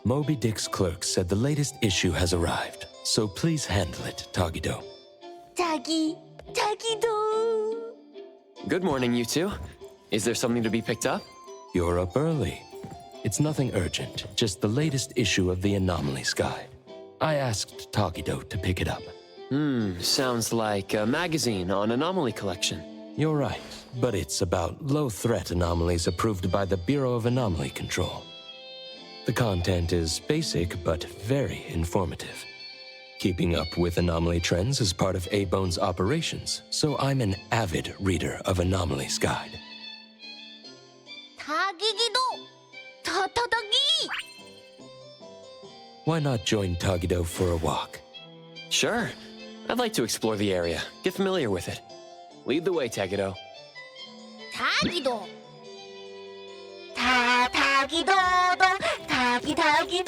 Moby Dick's clerk said the latest issue has arrived, so please handle it, Tagido. Tagido! Good morning, you two. Is there something to be picked up? You're up early. It's nothing urgent, just the latest issue of the Anomalies Guide. I asked Tagido to pick it up. Sounds like a magazine on anomaly collection. You're right, but it's about low-threat anomalies approved by the Bureau of Anomaly Control. The content is basic, but very informative. Keeping up with anomaly trends is part of A-Bone's operations, so I'm an avid reader of Anomalies Guide. 타기기도! 타타타기! Why not join Tagido for a walk? Sure. I'd like to explore the area, get familiar with it. Lead the way, Tagido. 타기도! 타기도도! 타기도!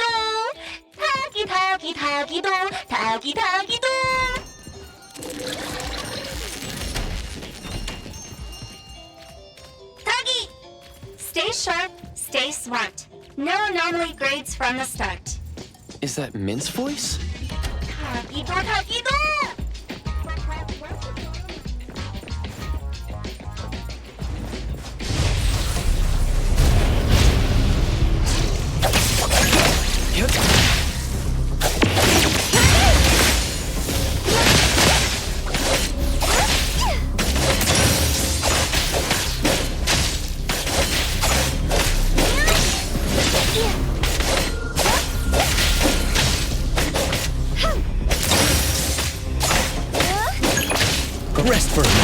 타기도! 타기도! Tagi! Stay sharp, stay smart. No anomaly grades from the start. Is that Mint's voice? 타기도! Rest for a moment.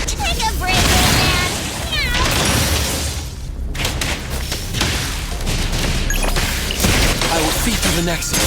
Take a break, old man! I will see through the nexus.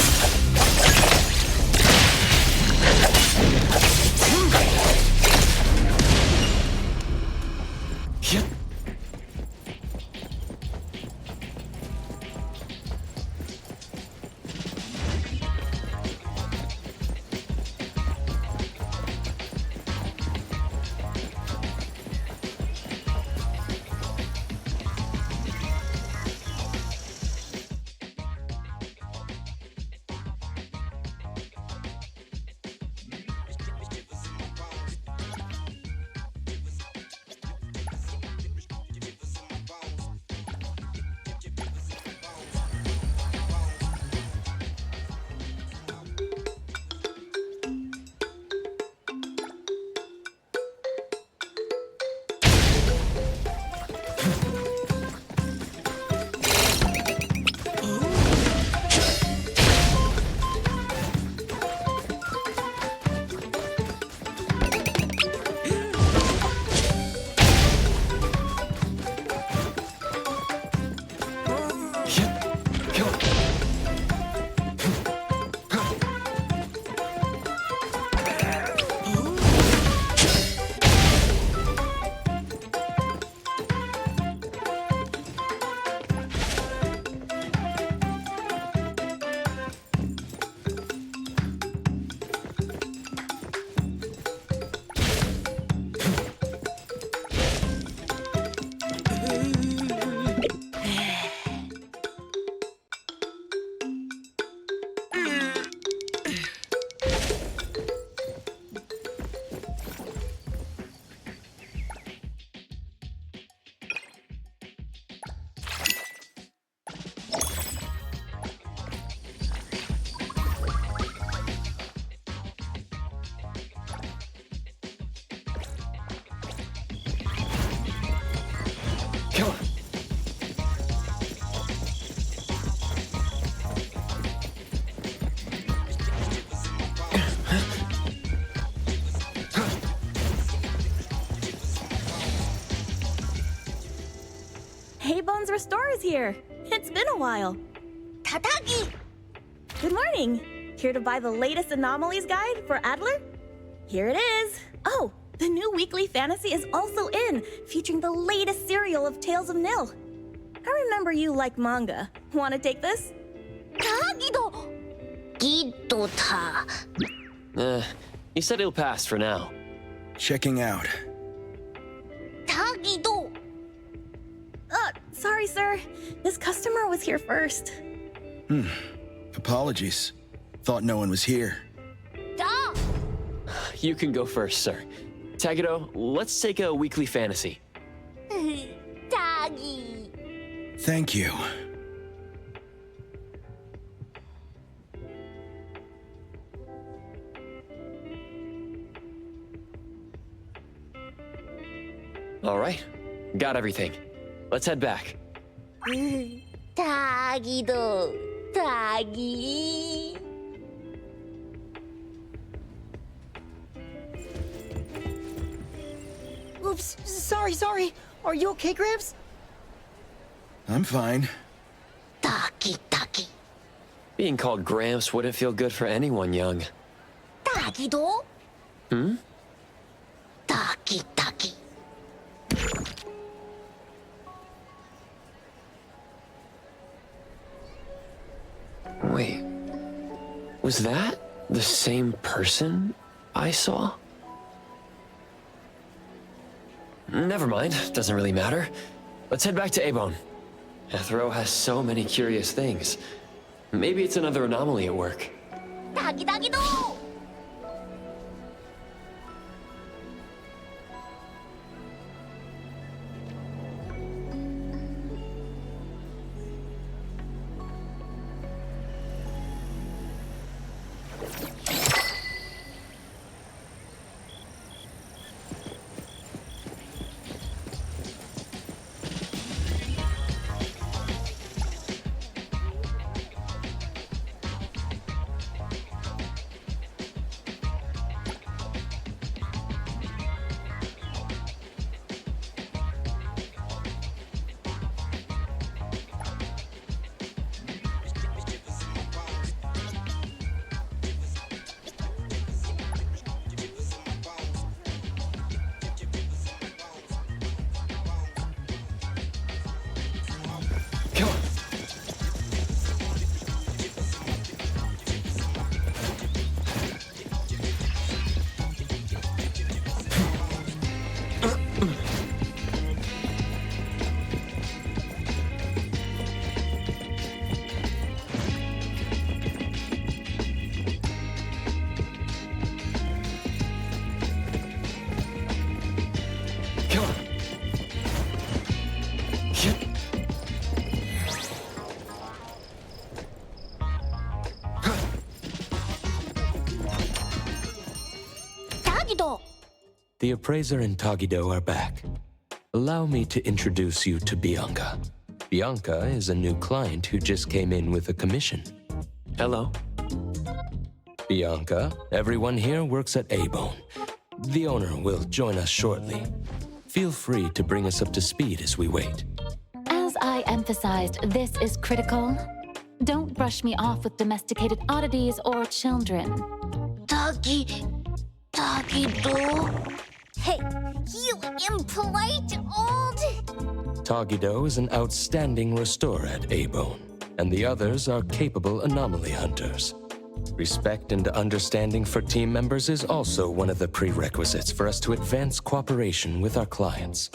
Bones Restorer's here. It's been a while. 타타기! Good morning. Here to buy the latest Anomalies Guide for Adler? Here it is. Oh, the new weekly fantasy is also in, featuring the latest serial of Tales of Nil. I remember you like manga. Want to take this? He said he'll pass for now. Checking out. Sorry, sir. This customer was here first. Apologies. Thought no one was here. You can go first, sir. Tagido, let's take a weekly fantasy. Thank you. All right, got everything. Let's head back. Oops, sorry. Are you okay, Gramps? I'm fine. Being called Gramps wouldn't feel good for anyone young. Hmm? Wait, was that the same person I saw? Never mind, doesn't really matter. Let's head back to Abon. Ethro has so many curious things. Maybe it's another anomaly at work. The appraiser and Tagido are back. Allow me to introduce you to Bianca. Bianca is a new client who just came in with a commission. Hello. Bianca, everyone here works at Abon. The owner will join us shortly. Feel free to bring us up to speed as we wait. As I emphasized, this is critical. Don't brush me off with domesticated oddities or children. Hey, you impolite old... Tagido is an outstanding restorer at Abon, and the others are capable anomaly hunters. Respect and understanding for team members is also one of the prerequisites for us to advance cooperation with our clients.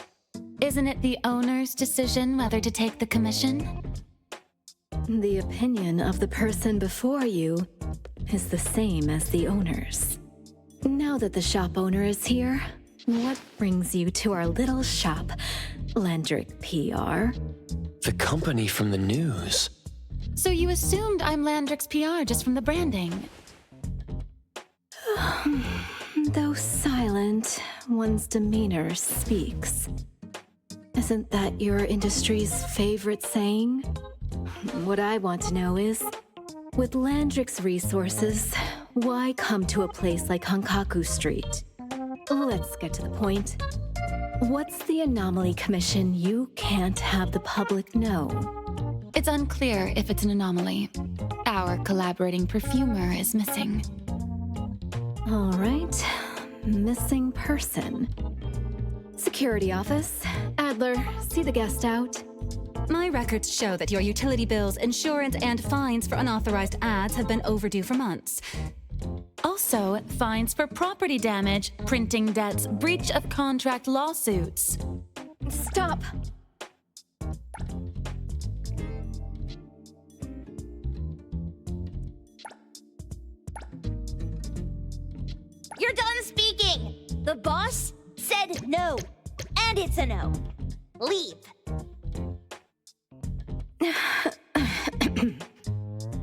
Isn't it the owner's decision whether to take the commission? The opinion of the person before you is the same as the owner's. Now that the shop owner is here, what brings you to our little shop, Landrick PR? The company from the news. So you assumed I'm Landrick's PR just from the branding? Though silent, one's demeanor speaks. Isn't that your industry's favorite saying? What I want to know is, with Landrick's resources, why come to a place like Hankaku Street? Let's get to the point. What's the anomaly commission you can't have the public know? It's unclear if it's an anomaly. Our collaborating perfumer is missing. All right, missing person. Security office. Adler, see the guest out. My records show that your utility bills, insurance, and fines for unauthorized ads have been overdue for months. Also, fines for property damage, printing debts, breach of contract lawsuits. Stop! You're done speaking! The boss said no. And it's a no. Leave.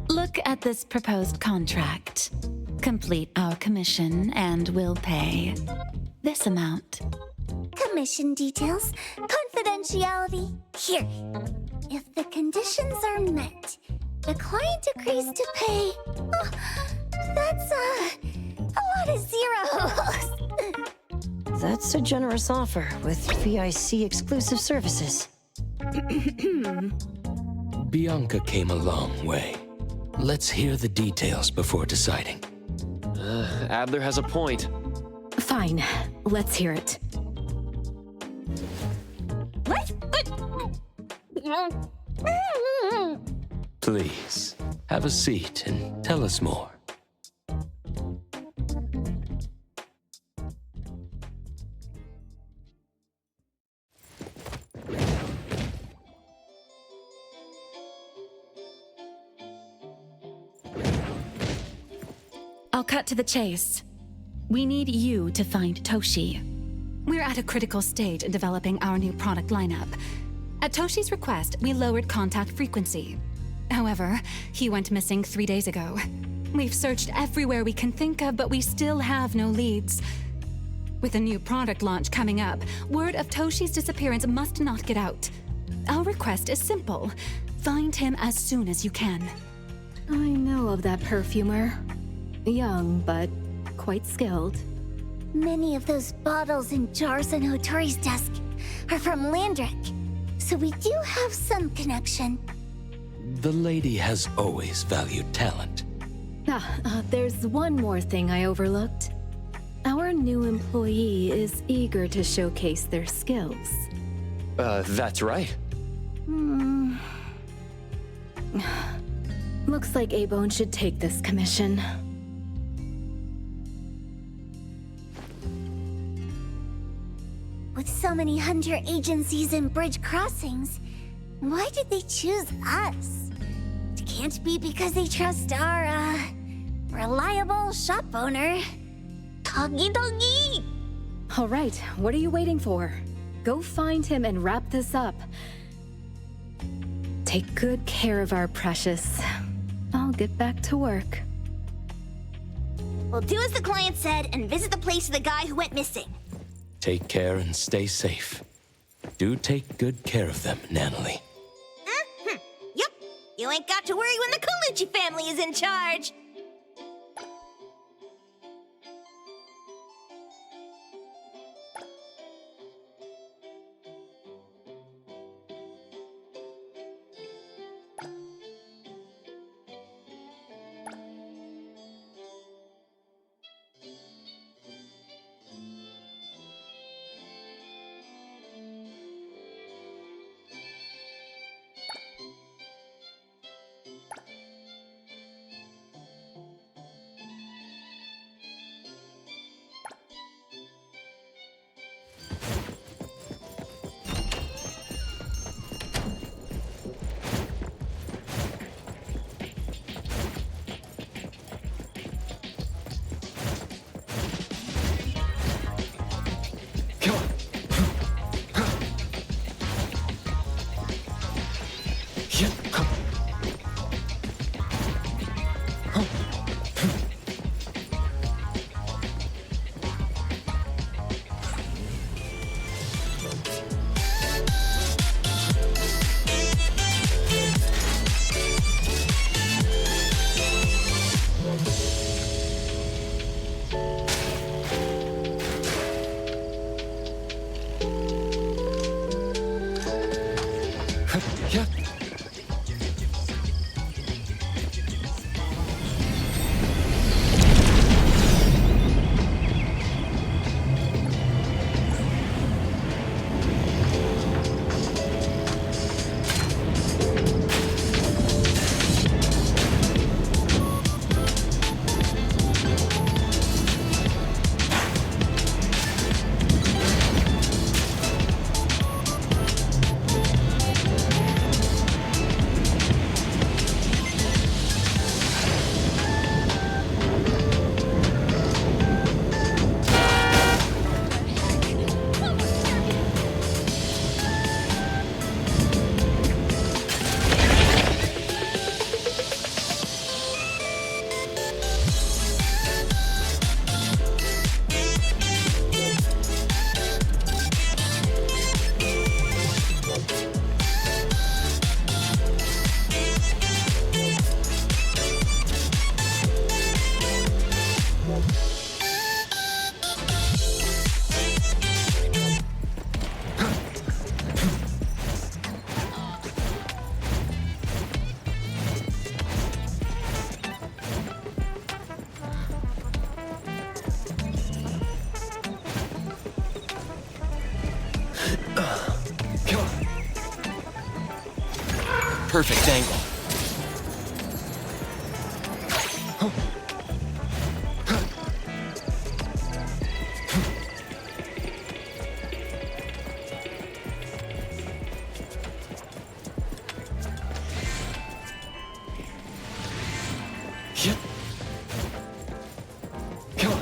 Look at this proposed contract. Complete our commission and we'll pay this amount. Commission details, confidentiality. Here. If the conditions are met, the client agrees to pay. Oh, that's a lot of zeros. That's a generous offer with VIC exclusive services. Bianca came a long way. Let's hear the details before deciding. Adler has a point. Fine, let's hear it. Please, have a seat and tell us more. I'll cut to the chase. We need you to find Toshi. We're at a critical stage in developing our new product lineup. At Toshi's request, we lowered contact frequency. However, he went missing 3 days ago. We've searched everywhere we can think of, but we still have no leads. With a new product launch coming up, word of Toshi's disappearance must not get out. Our request is simple. Find him as soon as you can. I know of that perfumer. Young, but quite skilled. Many of those bottles and jars on Hotori's desk are from Landrick, so we do have some connection. The lady has always valued talent. There's one more thing I overlooked. Our new employee is eager to showcase their skills. That's right. Looks like A-Bone should take this commission. With so many hunter agencies and bridge crossings, why did they choose us? It can't be because they trust our, reliable shop owner. Doggy doggy! All right, what are you waiting for? Go find him and wrap this up. Take good care of our precious. I'll get back to work. We'll do as the client said and visit the place of the guy who went missing. Take care and stay safe. Do take good care of them, Natalie. Yep. You ain't got to worry when the Colucci family is in charge. perfect angle. Come on.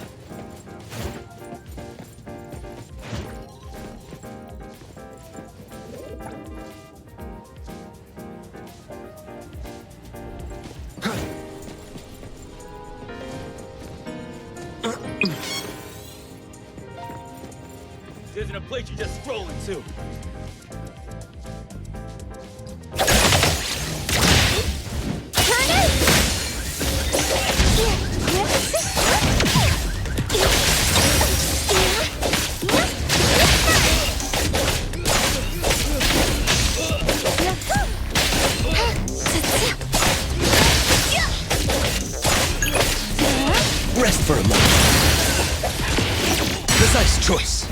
This isn't a place you just stroll into. Rest for a moment. Precise choice.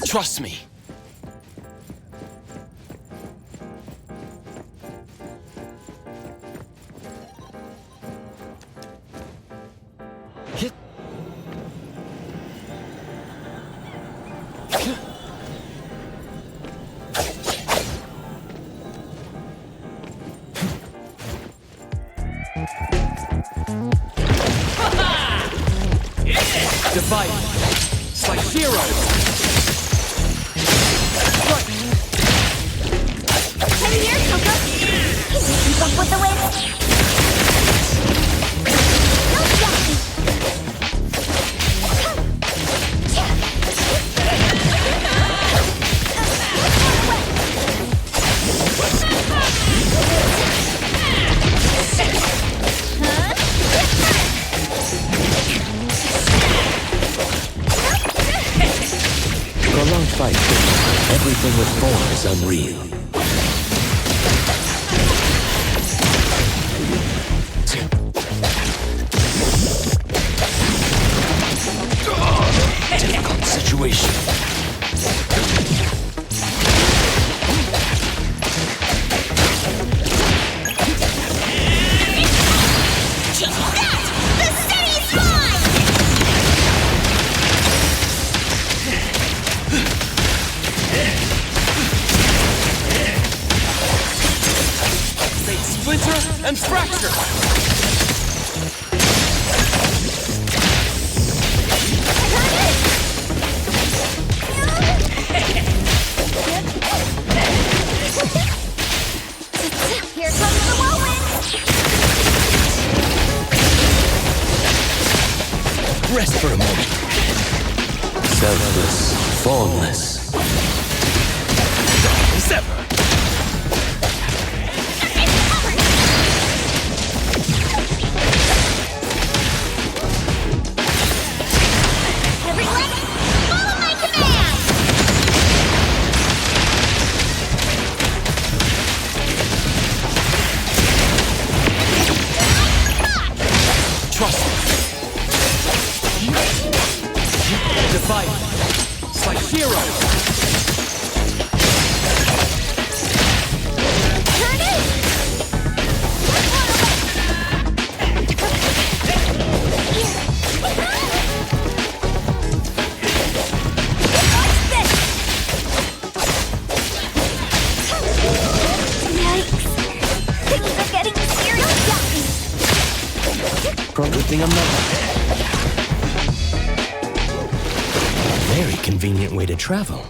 Trust me. Divide. It's like zero. Heavy here, Coco. Can you keep up with the wind? No jockey. Prolonged fight. Everything with form is unreal. Difficult situation. The city's mine! They splinter and fracture. Here comes the whirlwind! Rest for a moment. Selfless, formless. Sever. Everyone, follow my command! Trust me. Divide. It's like zero. Turn it! Yikes! Things are getting serious. Probably think I'm not. Very convenient way to travel.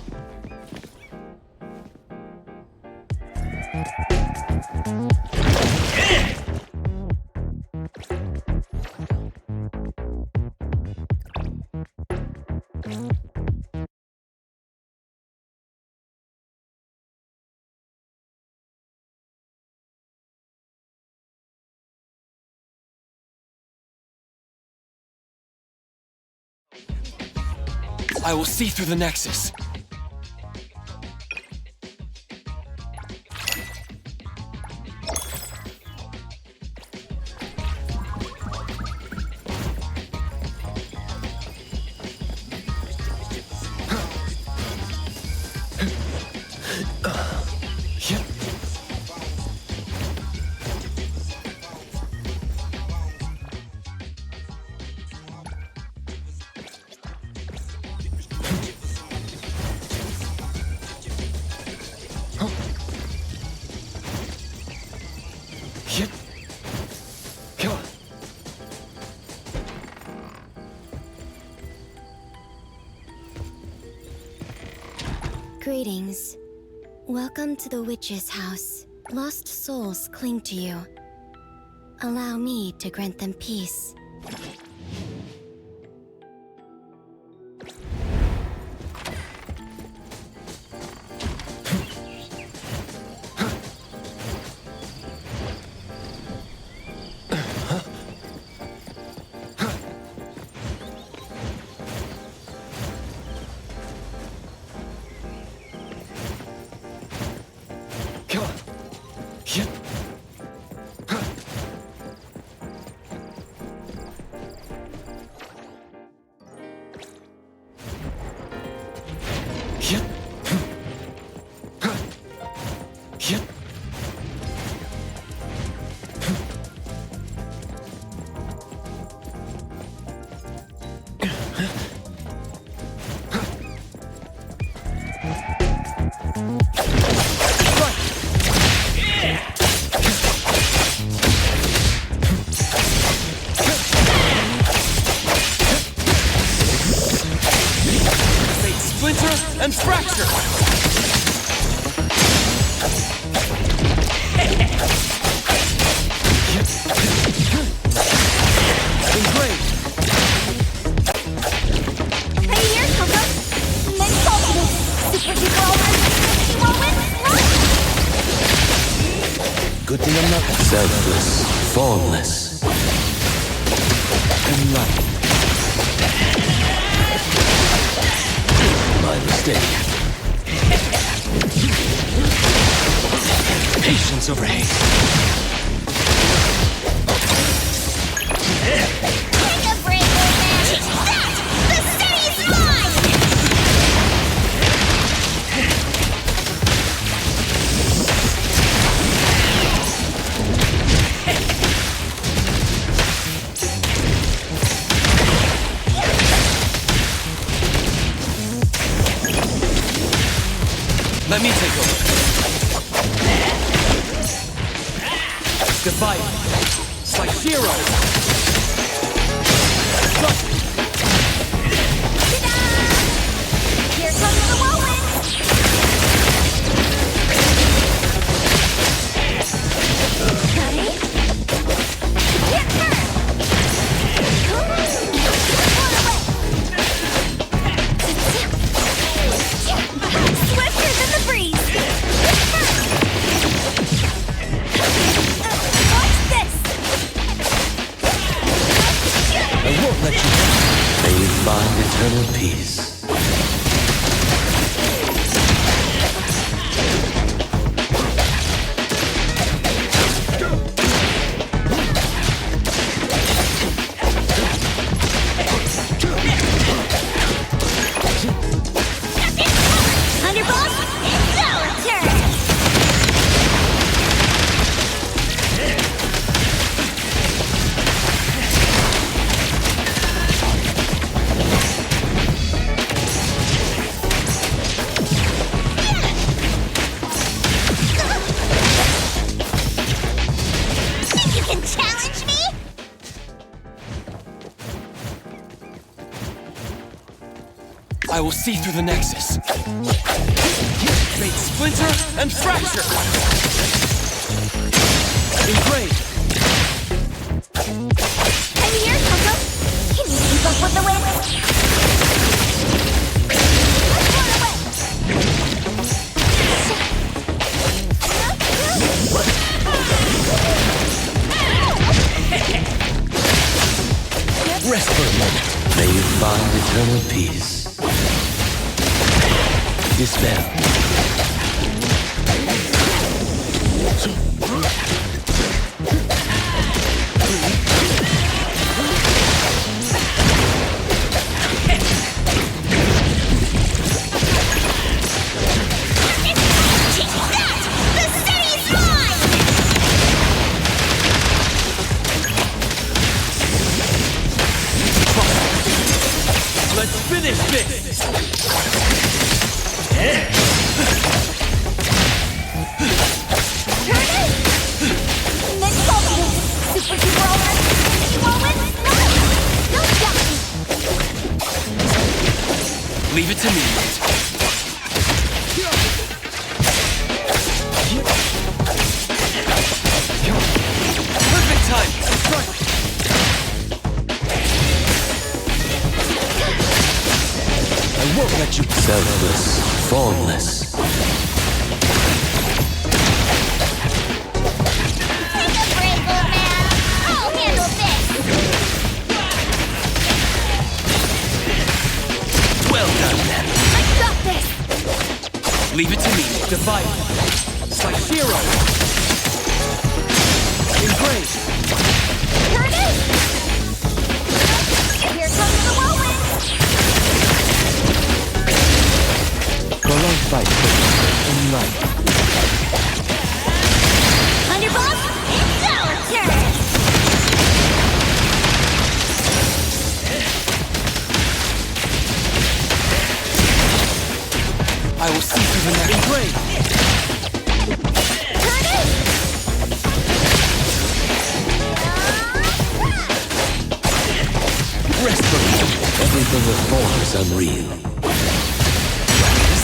I will see through the Nexus. Greetings. Welcome to the witch's house. Lost souls cling to you. Allow me to grant them peace. And fracture! Engrave! Hey here, Coco! Nice talking! Super duper over! Moment! Good thing I'm not selfless, formless, and light. My mistake. Patience over haste. Take a break, old man! That! The city's mine! Let me take over. Divide. Like hero. Here comes the whirlwind! Honey? Hit her! Come on! Swifter than the breeze! Watch this! I won't let you go. May you find eternal peace. Thunderbolt, it's our turn! Think you can challenge me? I will see through the Nexus. Make splinter and fracture. Engrave. Hey here, Coco! Can you keep up with the wind? Rest for a moment. May you find eternal peace. Dispel. Let's finish this! Leave it to me. Perfect time! I won't let you. Selfless, formless. Take a break, old man. I'll handle this. Well done, then. I got this. Leave it to me. Divide. Slashiro. Embrace. Turn it. Here comes the whirlwind. Prolonged fight in light. Underboss, it's our turn. I will see through the next. Embrace. Turn it. Rest for me. Everything with form is unreal.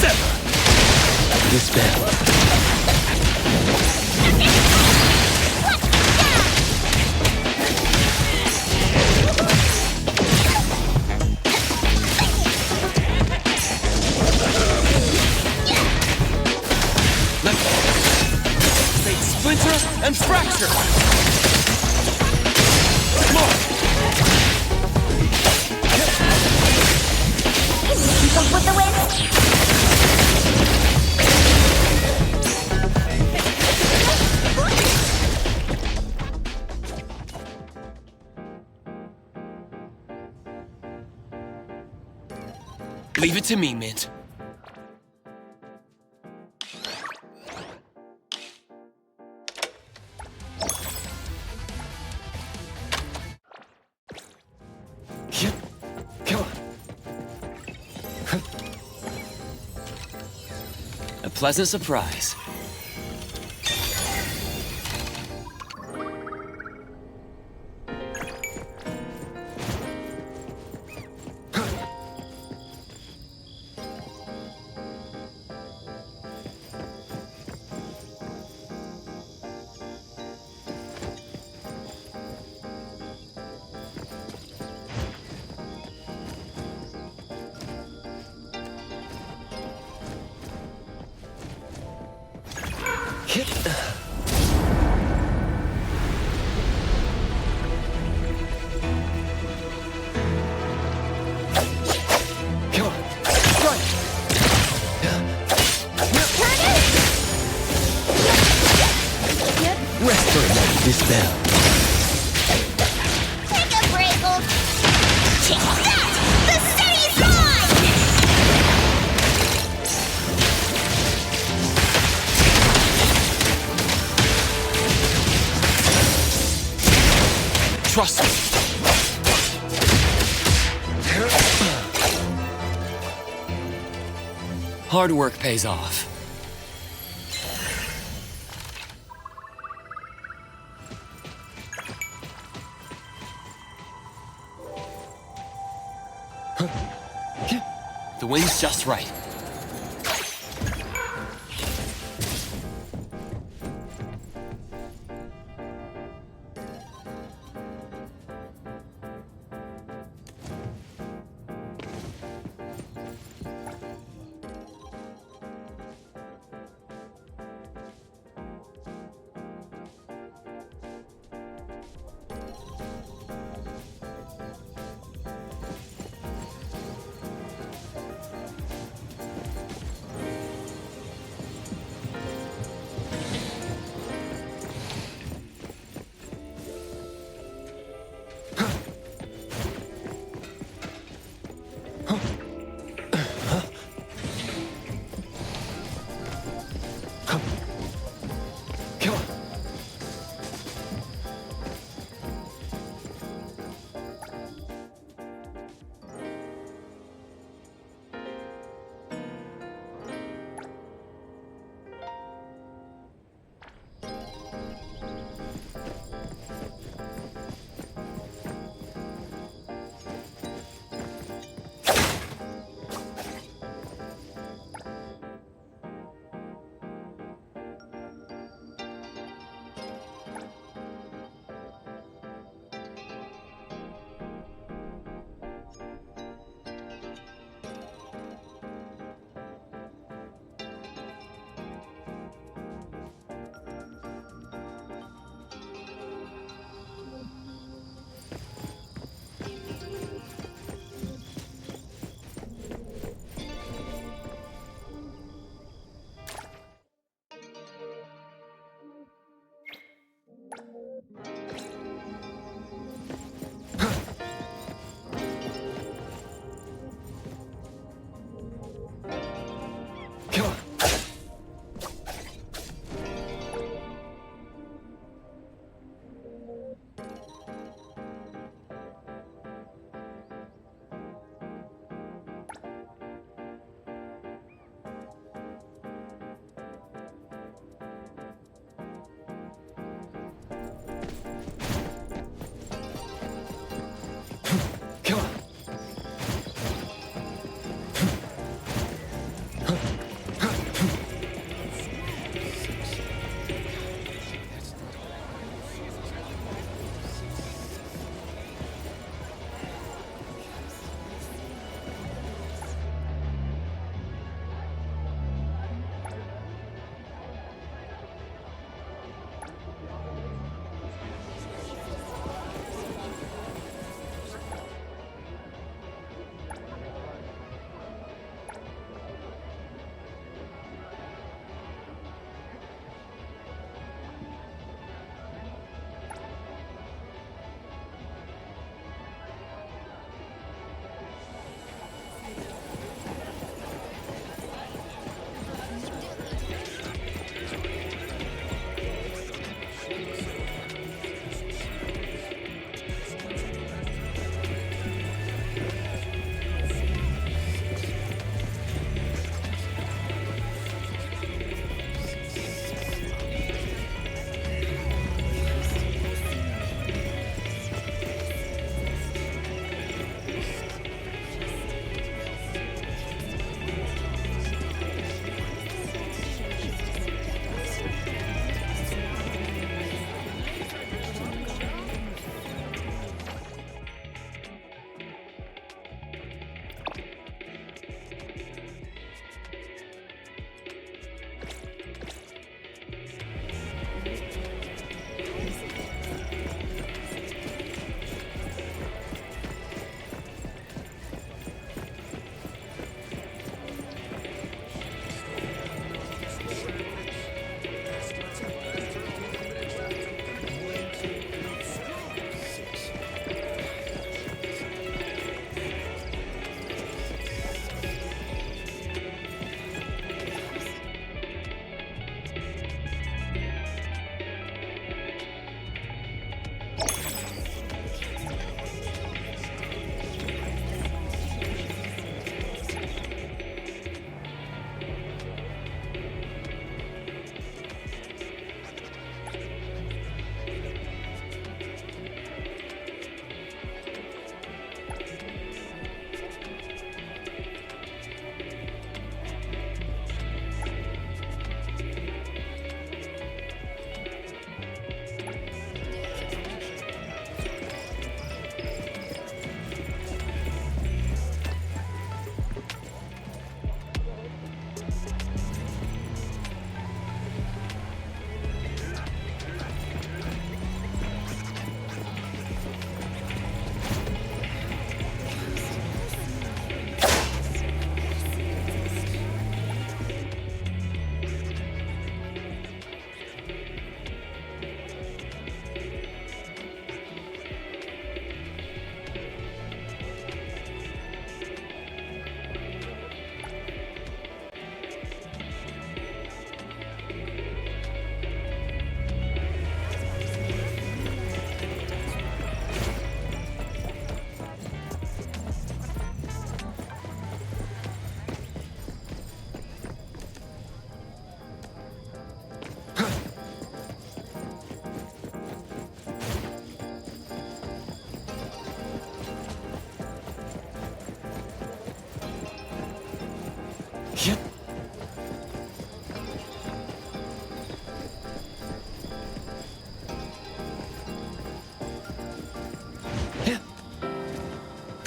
Sever. Dispel. Fate splinter and fracture. More. Can you keep up with the wind? Leave it to me, Mint. Come on. A pleasant surprise. Come on. Strike. Rest for a moment. Dispel. Take a break, old. Take that! The city's mine! Trust me. Hard work pays off. The wind's just right. Come on.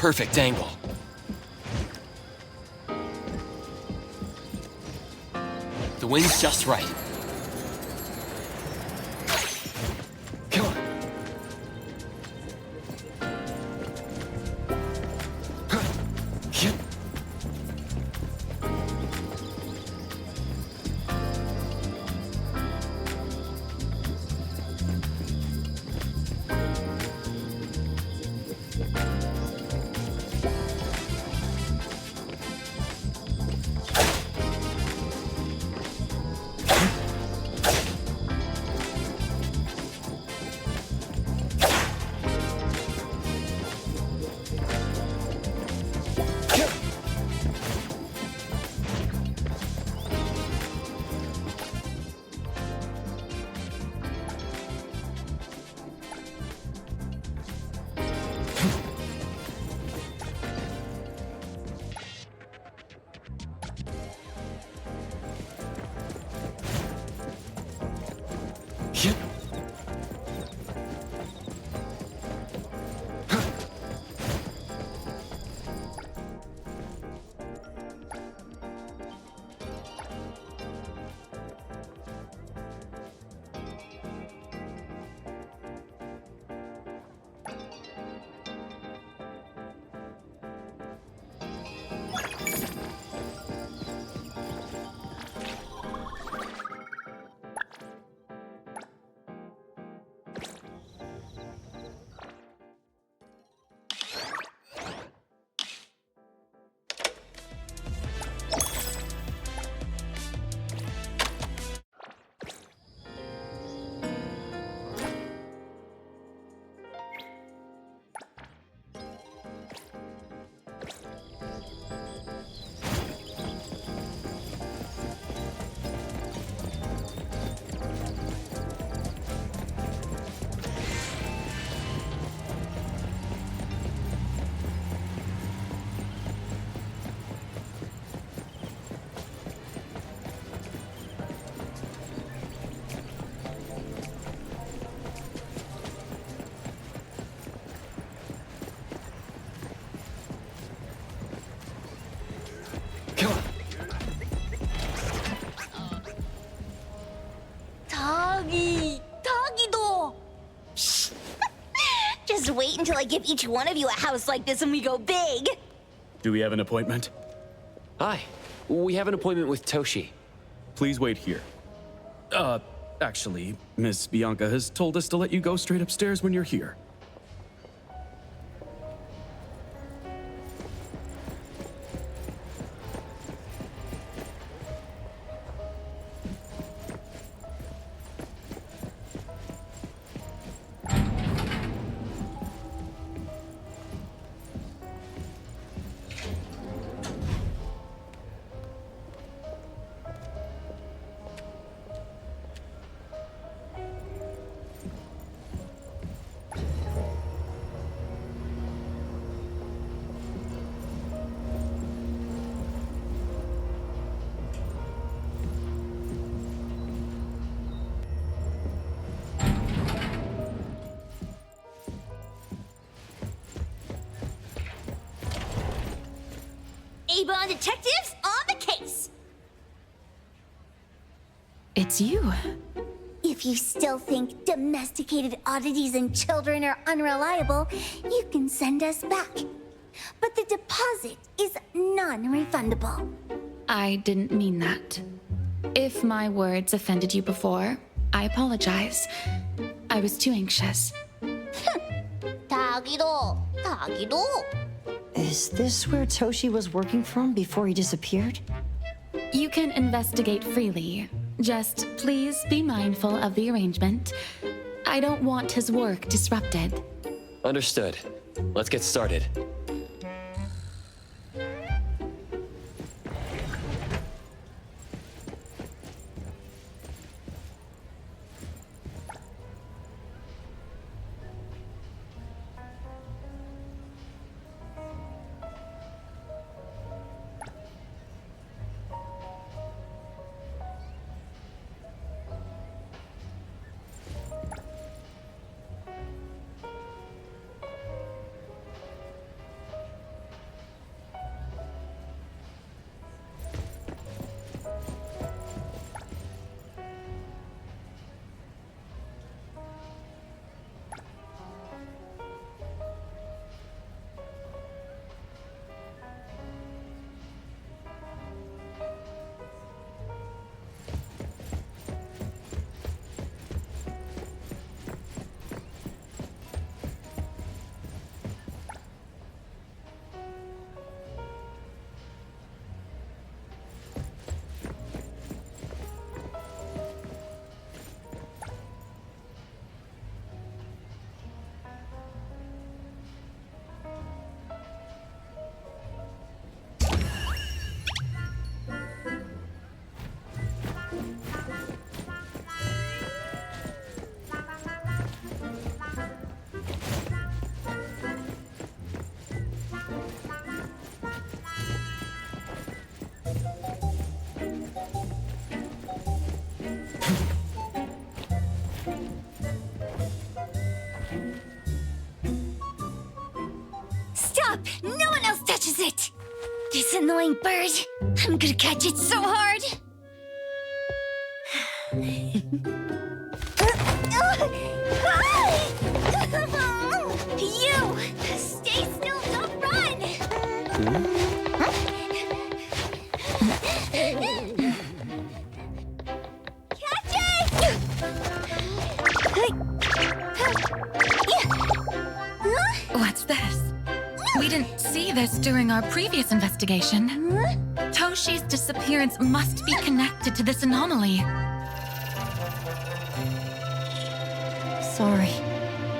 Perfect angle. The wind's just right. Come on. Yep. like give each one of you a house like this when we go big. Do we have an appointment? Hi. We have an appointment with Toshi. Please wait here. Actually, Miss Bianca has told us to let you go straight upstairs when you're here. Avon detectives on the case. It's you. If you still think domesticated oddities and children are unreliable, you can send us back. But the deposit is non-refundable. I didn't mean that. If my words offended you before, I apologize. I was too anxious. 다기도. Is this where Toshi was working from before he disappeared? You can investigate freely. Just please be mindful of the arrangement. I don't want his work disrupted. Understood. Let's get started. No one else touches it! This annoying bird. I'm gonna catch it so hard! You! Stay still, don't run! Catch it! What's this? We didn't see this during our previous investigation. Toshi's disappearance must be connected to this anomaly. Sorry.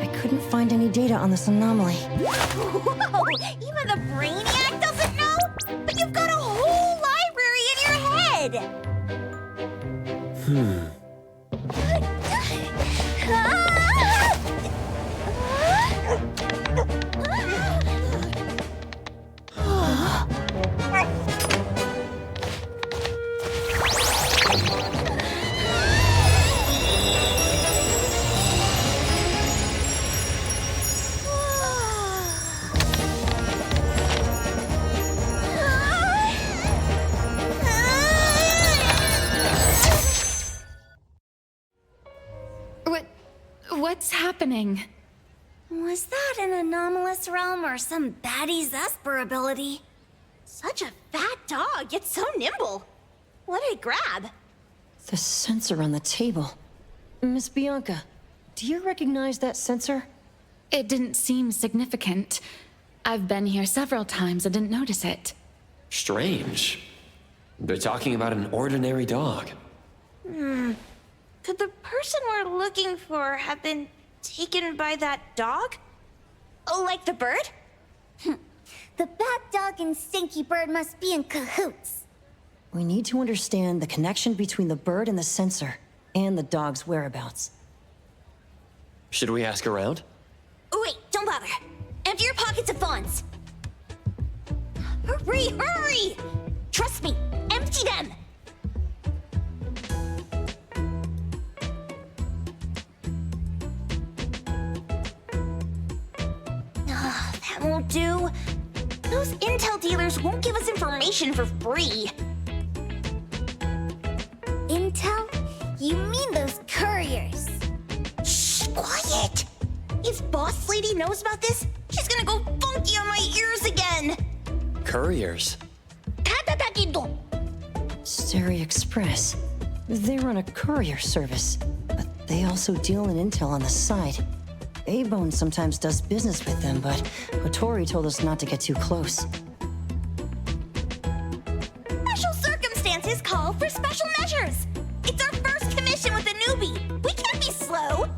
I couldn't find any data on this anomaly. Whoa! Even the brainiac doesn't know? But you've got a whole library in your head! What's happening? Was that an anomalous realm or some baddie's Esper ability? Such a fat dog, yet so nimble. What did it grab? The sensor on the table. Miss Bianca, do you recognize that sensor? It didn't seem significant. I've been here several times and didn't notice it. Strange. They're talking about an ordinary dog. Could the person we're looking for have been taken by that dog? Oh, like the bird? The bad dog and Stinky Bird must be in cahoots. We need to understand the connection between the bird and the sensor, and the dog's whereabouts. Should we ask around? Oh, wait, don't bother. Empty your pockets of funds. Hurry, hurry! Trust me, empty them! That won't do. Those intel dealers won't give us information for free. Intel? You mean those couriers? Shh, quiet! If Boss Lady knows about this, she's gonna go funky on my ears again! Couriers? Steri Express. They run a courier service, but they also deal in intel on the side. A-Bone sometimes does business with them, but Otori told us not to get too close. Special circumstances call for special measures! It's our first commission with a newbie! We can't be slow!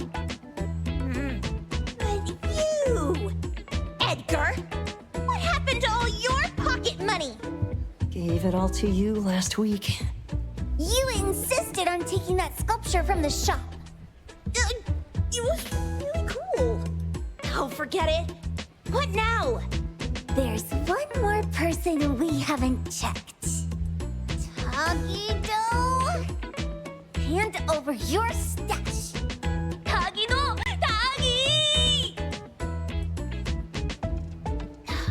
But you... Edgar! What happened to all your pocket money? Gave it all to you last week. You insisted on taking that sculpture from the shop. It was really cool. Oh, forget it. What now? There's one more person we haven't checked. Tagido? Hand over your stash. Tagido! Tagi!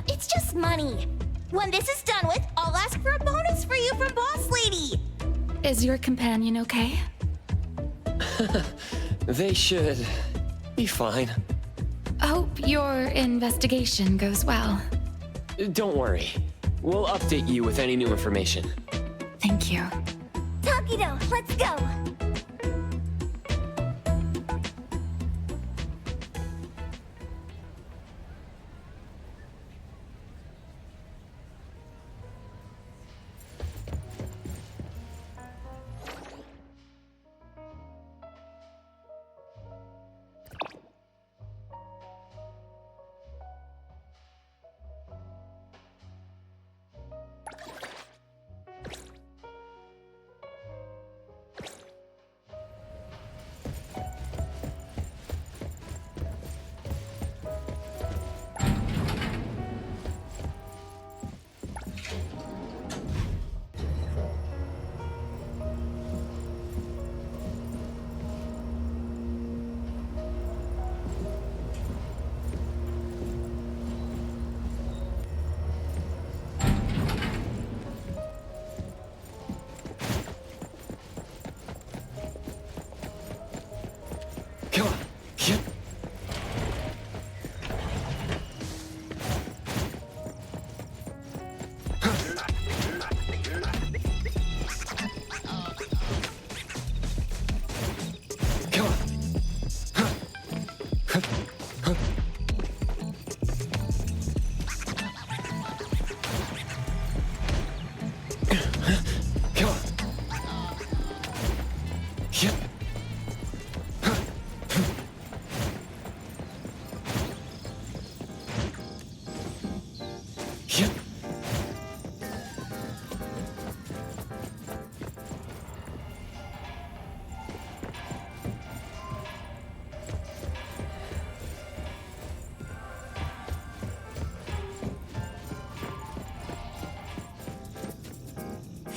It's just money. When this is done with, I'll ask for a bonus for you from Boss Lady. Is your companion okay? They should be fine. Hope your investigation goes well. Don't worry. We'll update you with any new information. Thank you. Tagido, let's go.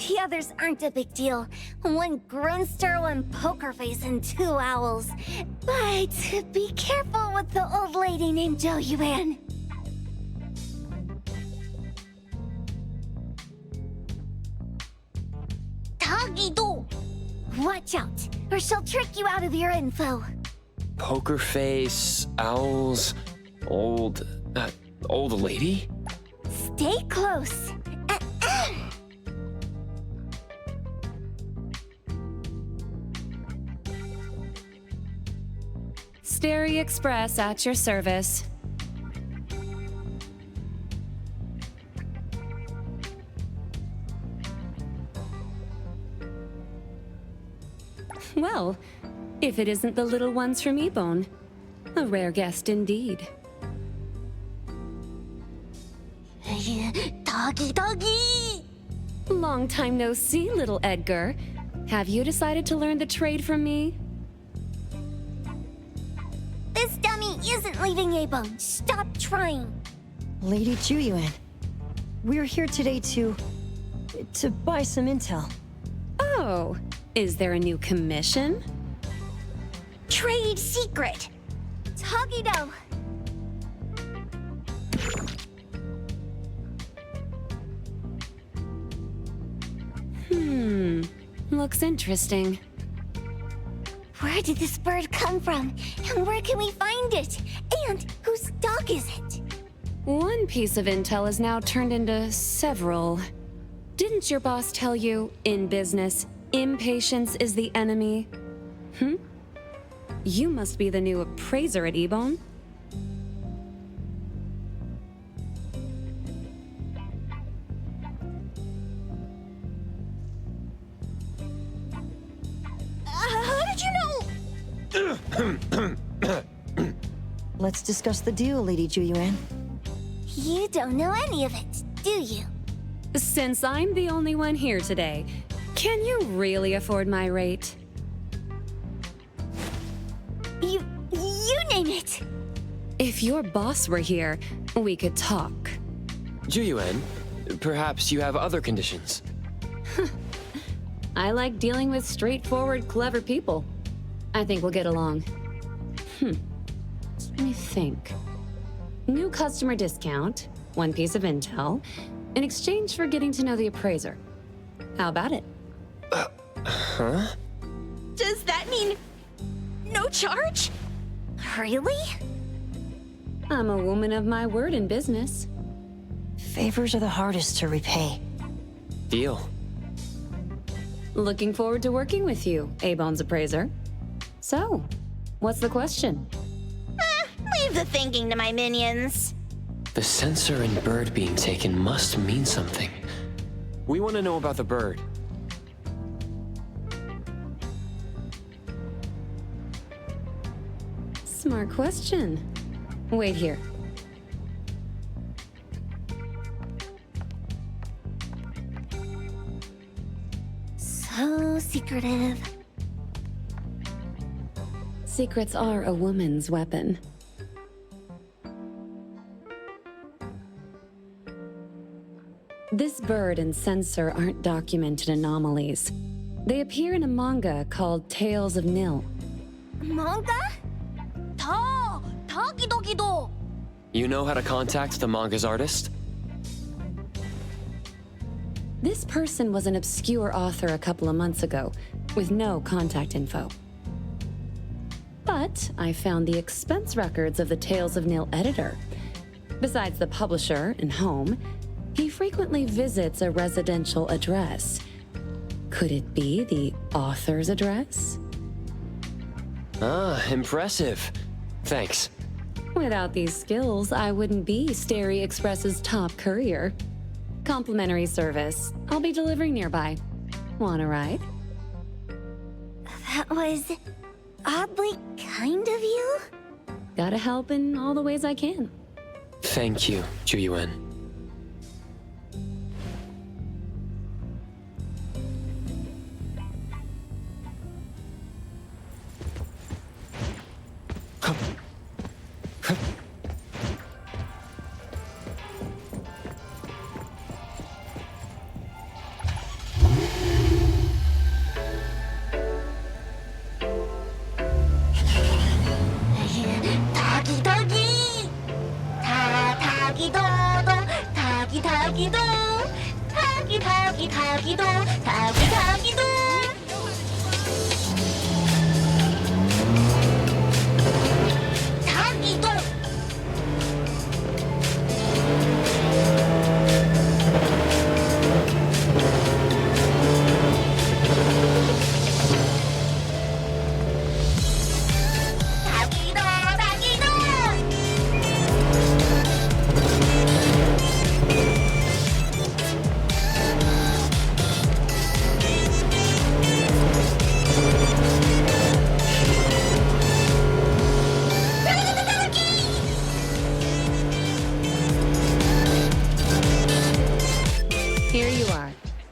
The others aren't a big deal. One Grunster, one Poker Face, and 2 owls. But be careful with the old lady named Jo Yuan. Tagido! Watch out, or she'll trick you out of your info. Poker face, owls, Old lady? Stay close. Stary Express at your service. Well, if it isn't the little ones from Ebone. A rare guest indeed. Doggy, doggy! Long time no see, little Edgar. Have you decided to learn the trade from me? This dummy isn't leaving Ebone. Stop trying. Lady Juyuan, we're here today to buy some intel. Oh, is there a new commission? Trade secret. Tagido. Looks interesting. Where did this bird come from? And where can we find it? And whose dog is it? One piece of intel is now turned into several. Didn't your boss tell you, in business, impatience is the enemy? You must be the new appraiser at Ebone. How did you know? Let's discuss the deal, Lady Juyuan. You don't know any of it, do you? Since I'm the only one here today, can you really afford my rate? You name it. If your boss were here, we could talk. Juyuan, perhaps you have other conditions. I like dealing with straightforward, clever people. I think we'll get along. Let me think. New customer discount, one piece of intel, in exchange for getting to know the appraiser. How about it? Huh? Does that mean no charge? Really? I'm a woman of my word in business. Favors are the hardest to repay. Deal. Looking forward to working with you, Ebone's appraiser. So, what's the question? Leave the thinking to my minions. The sensor and bird being taken must mean something. We want to know about the bird. Smart question. Wait here. So secretive. Secrets are a woman's weapon. This bird and sensor aren't documented anomalies. They appear in a manga called Tales of Nil. Manga? Tagido. You know how to contact the manga's artist? This person was an obscure author a couple of months ago, with no contact info. But I found the expense records of the Tales of Nil editor. Besides the publisher and home, he frequently visits a residential address. Could it be the author's address? Ah, impressive. Thanks. Without these skills, I wouldn't be Stary Express's top courier. Complimentary service. I'll be delivering nearby. Want a ride? That was oddly kind of you. Gotta help in all the ways I can. Thank you, Juyuan.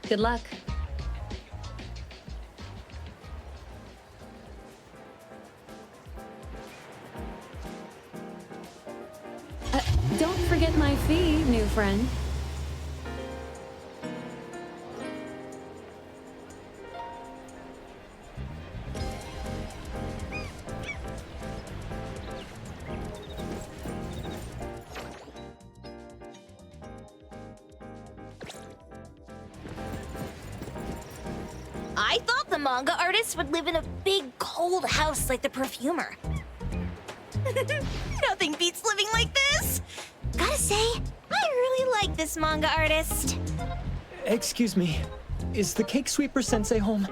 Good luck. Don't forget my fee, new friend. I thought the manga artist would live in a big, cold house like the perfumer. Nothing beats living like this! Gotta say, I really like this manga artist. Excuse me, is the Cake Sweeper Sensei home?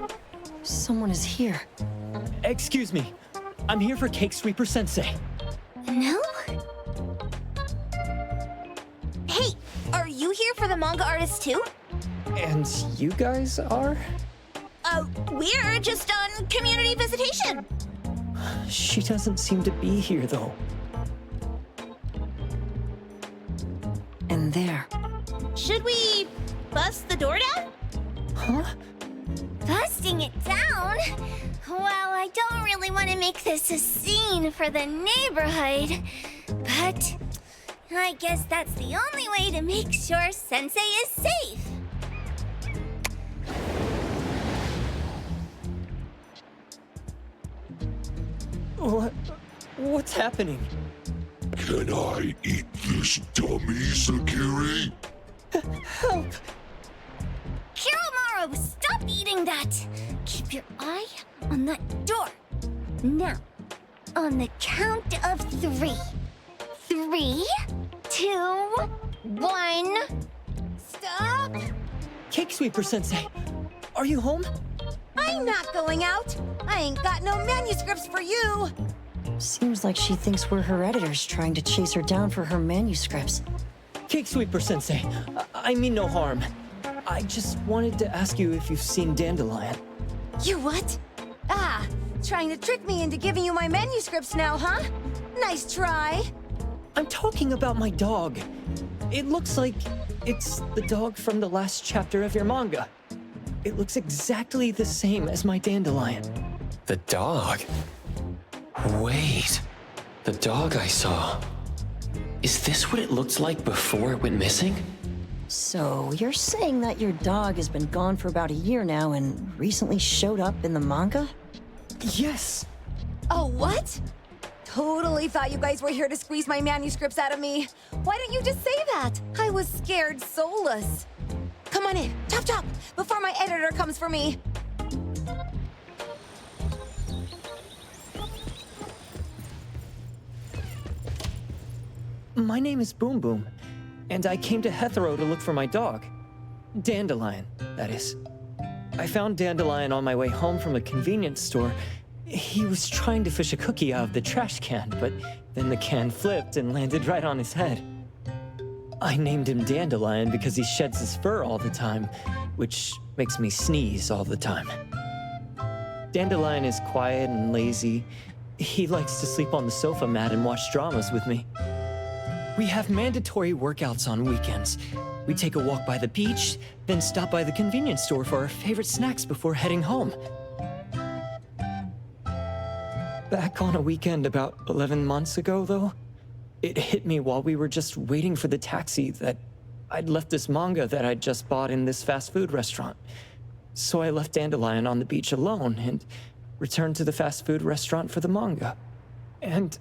Someone is here. Excuse me, I'm here for Cake Sweeper Sensei. No? Hey, are you here for the manga artist too? And you guys are? We're just on community visitation. She doesn't seem to be here, though. And there. Should we bust the door down? Huh? Busting it down? Well, I don't really want to make this a scene for the neighborhood, but I guess that's the only way to make sure Sensei is safe. What's happening? Can I eat this dummy, Sakiri? Help! Kiromaru, stop eating that! Keep your eye on that door. Now, on the count of 3. 3, 2, 1. Stop! Cake Sweeper Sensei, are you home? I'm not going out. I ain't got no manuscripts for you. Seems like she thinks we're her editors trying to chase her down for her manuscripts. Cake Sweeper Sensei, I mean no harm. I just wanted to ask you if you've seen Dandelion. You what? Ah, trying to trick me into giving you my manuscripts now, huh? Nice try. I'm talking about my dog. It looks like it's the dog from the last chapter of your manga. It looks exactly the same as my Dandelion. The dog? Wait. The dog I saw. Is this what it looked like before it went missing? So, you're saying that your dog has been gone for about a year now and recently showed up in the manga? Yes! Oh, what? Totally thought you guys were here to squeeze my manuscripts out of me. Why didn't you just say that? I was scared soulless. Come on in, chop chop, before my editor comes for me. My name is Boom Boom, and I came to Hethero to look for my dog. Dandelion, that is. I found Dandelion on my way home from a convenience store. He was trying to fish a cookie out of the trash can, but then the can flipped and landed right on his head. I named him Dandelion because he sheds his fur all the time, which makes me sneeze all the time. Dandelion is quiet and lazy. He likes to sleep on the sofa mat and watch dramas with me. We have mandatory workouts on weekends. We take a walk by the beach, then stop by the convenience store for our favorite snacks before heading home. Back on a weekend about 11 months ago, though, it hit me while we were just waiting for the taxi that I'd left this manga that I'd just bought in this fast food restaurant. So I left Dandelion on the beach alone and returned to the fast food restaurant for the manga. And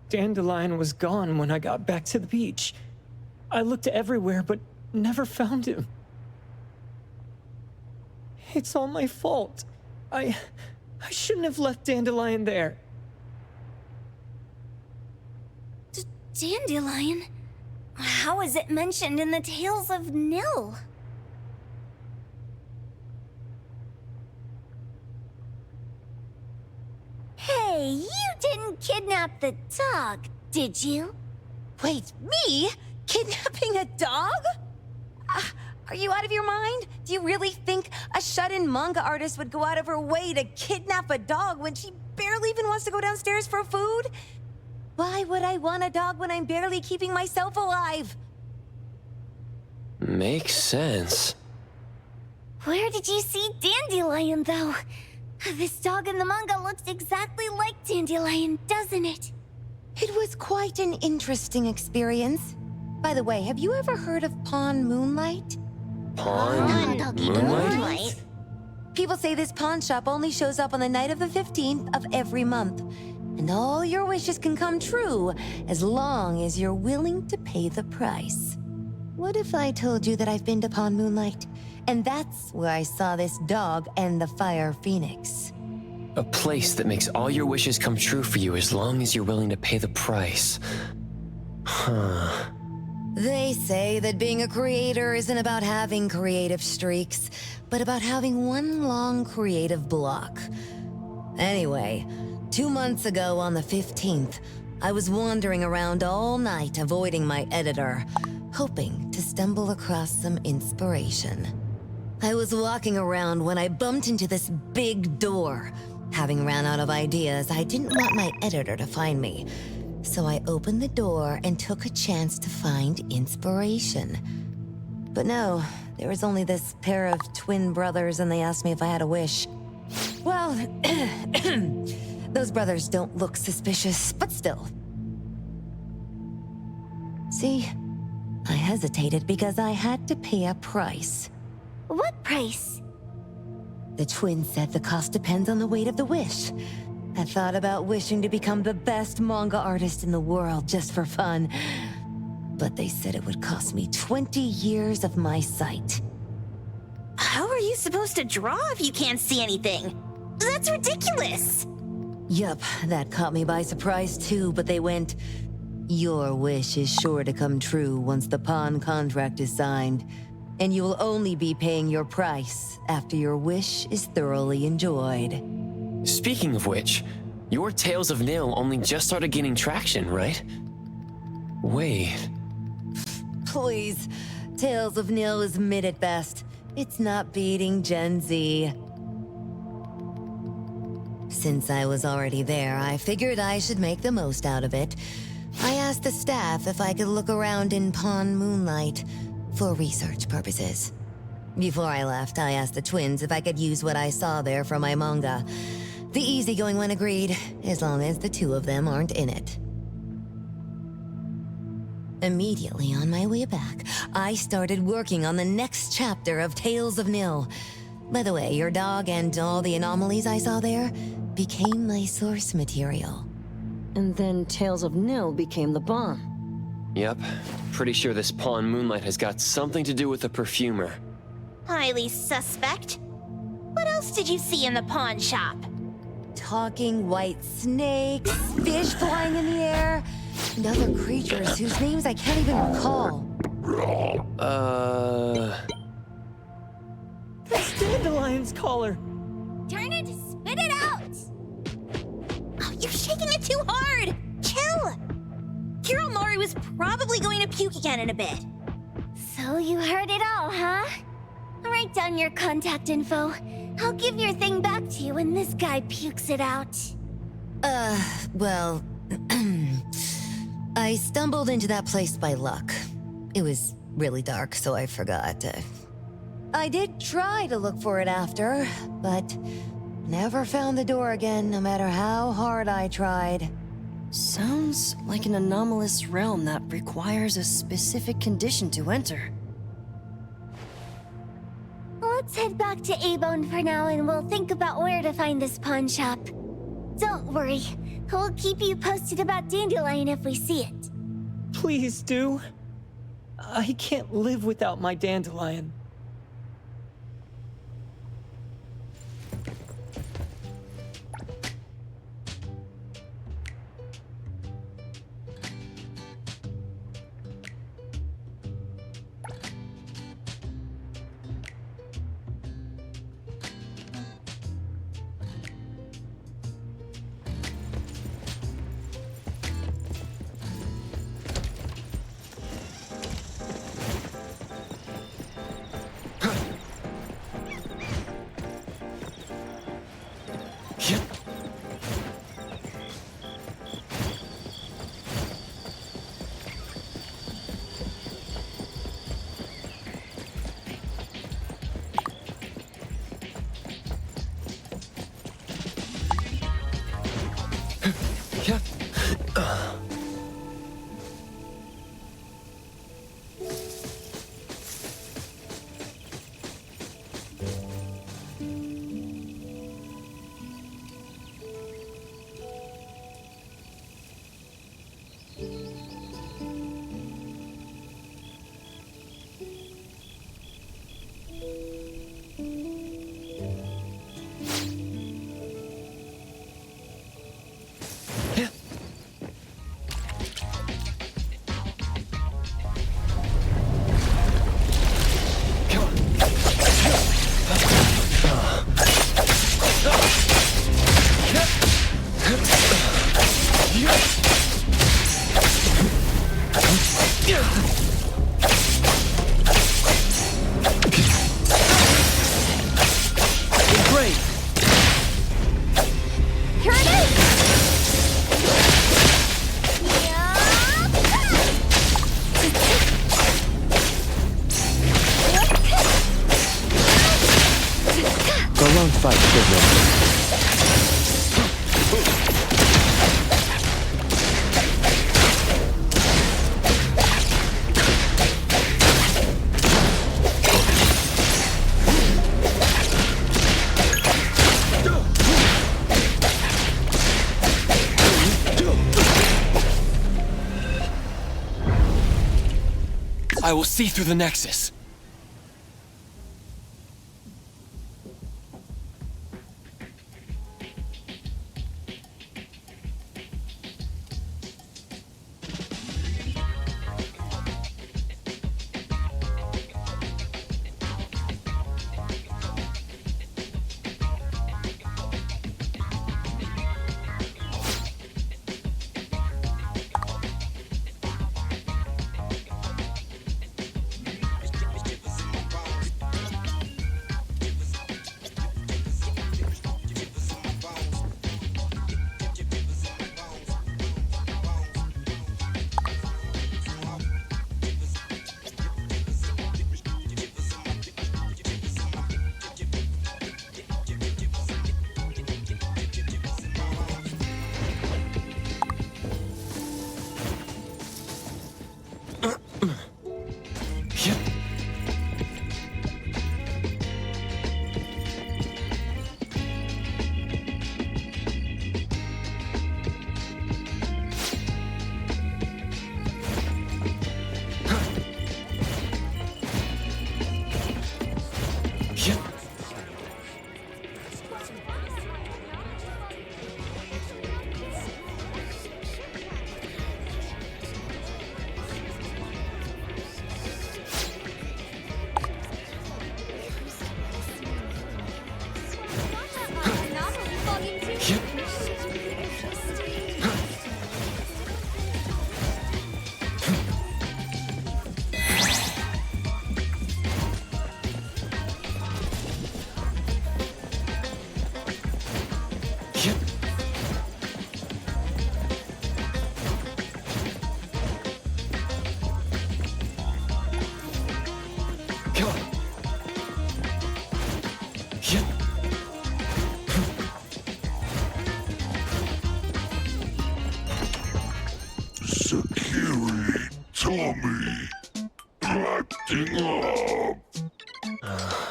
Dandelion was gone when I got back to the beach. I looked everywhere but never found him. It's all my fault. I shouldn't have left Dandelion there. Dandelion? How is it mentioned in the Tales of Nil? Hey, you didn't kidnap the dog, did you? Wait, me? Kidnapping a dog? Are you out of your mind? Do you really think a shut-in manga artist would go out of her way to kidnap a dog when she barely even wants to go downstairs for food? Why would I want a dog when I'm barely keeping myself alive? Makes sense. Where did you see Dandelion, though? This dog in the manga looks exactly like Dandelion, doesn't it? It was quite an interesting experience. By the way, have you ever heard of Pawn Moonlight? Pawn Moonlight? People say this pawn shop only shows up on the night of the 15th of every month. And all your wishes can come true as long as you're willing to pay the price. What if I told you that I've been to Pawn Moonlight? And that's where I saw this dog and the Fire Phoenix. A place that makes all your wishes come true for you as long as you're willing to pay the price. Huh. They say that being a creator isn't about having creative streaks, but about having one long creative block. Anyway, 2 months ago on the 15th, I was wandering around all night avoiding my editor, hoping to stumble across some inspiration. I was walking around when I bumped into this big door. Having ran out of ideas, I didn't want my editor to find me. So I opened the door and took a chance to find inspiration. But no, there was only this pair of twin brothers and they asked me if I had a wish. Well, those brothers don't look suspicious, but still. See, I hesitated because I had to pay a price. What price? The twins said the cost depends on the weight of the wish. I thought about wishing to become the best manga artist in the world just for fun. But they said it would cost me 20 years of my sight. How are you supposed to draw if you can't see anything? That's ridiculous! Yup, that caught me by surprise too, but they went, "Your wish is sure to come true once the pawn contract is signed, and you will only be paying your price after your wish is thoroughly enjoyed." Speaking of which, your Tales of Nil only just started gaining traction, right? Wait. Please, Tales of Nil is mid at best. It's not beating Gen Z. Since I was already there, I figured I should make the most out of it. I asked the staff if I could look around in Pawn Moonlight for research purposes. Before I left, I asked the twins if I could use what I saw there for my manga. The easygoing one agreed, as long as the two of them aren't in it. Immediately on my way back, I started working on the next chapter of Tales of Nil. By the way, your dog and all the anomalies I saw there became my source material. And then Tales of Nil became the bomb. Yep. Pretty sure this Pawn Moonlight has got something to do with the perfumer. Highly suspect. What else did you see in the pawn shop? Talking white snakes, fish flying in the air, and other creatures whose names I can't even recall. That's Dandelion's collar! Turn it, spit it out! Oh, you're shaking it too hard! Chill! Hiro Mori was probably going to puke again in a bit. So you heard it all, huh? Write down your contact info. I'll give your thing back to you when this guy pukes it out. Well, I stumbled into that place by luck. It was really dark, so I forgot. I did try to look for it after, but never found the door again, no matter how hard I tried. Sounds like an anomalous realm that requires a specific condition to enter. Let's head back to A-Bone for now and we'll think about where to find this pawn shop. Don't worry, we'll keep you posted about Dandelion if we see it. Please do. I can't live without my Dandelion. I will see through the Nexus.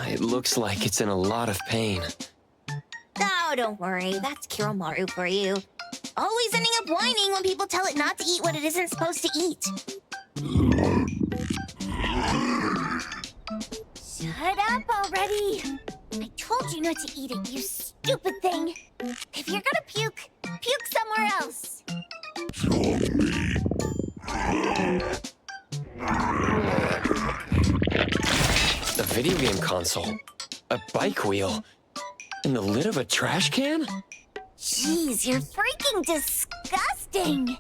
It looks like it's in a lot of pain. Oh, don't worry. That's Kiromaru for you. Always ending up whining when people tell it not to eat what it isn't supposed to eat. Shut up already! I told you not to eat it, you stupid thing! If you're gonna puke, puke somewhere else! A video game console, a bike wheel, and the lid of a trash can? Jeez, you're freaking disgusting!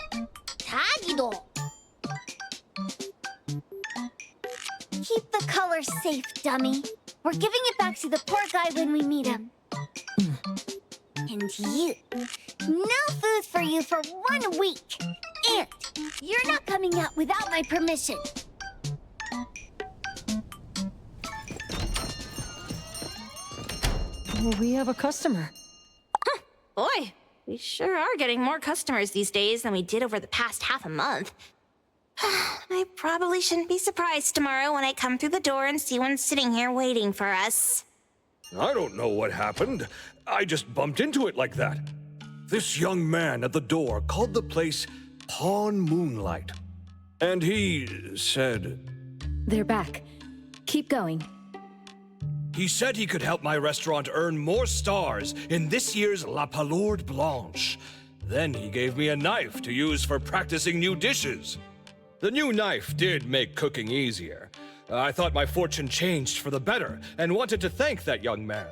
Tagido! Keep the color safe, dummy. We're giving it back to the poor guy when we meet him. And you. No food for you for 1 week. And you're not coming out without my permission. We have a customer. Boy, We sure are getting more customers these days than we did over the past half a month. I probably shouldn't be surprised tomorrow when I come through the door and see one sitting here waiting for us. I don't know what happened. I just bumped into it like that. This young man at the door called the place Pawn Moonlight. And he said... They're back. Keep going. He said he could help my restaurant earn more stars in this year's La Palourde Blanche. Then he gave me a knife to use for practicing new dishes. The new knife did make cooking easier. I thought my fortune changed for the better and wanted to thank that young man.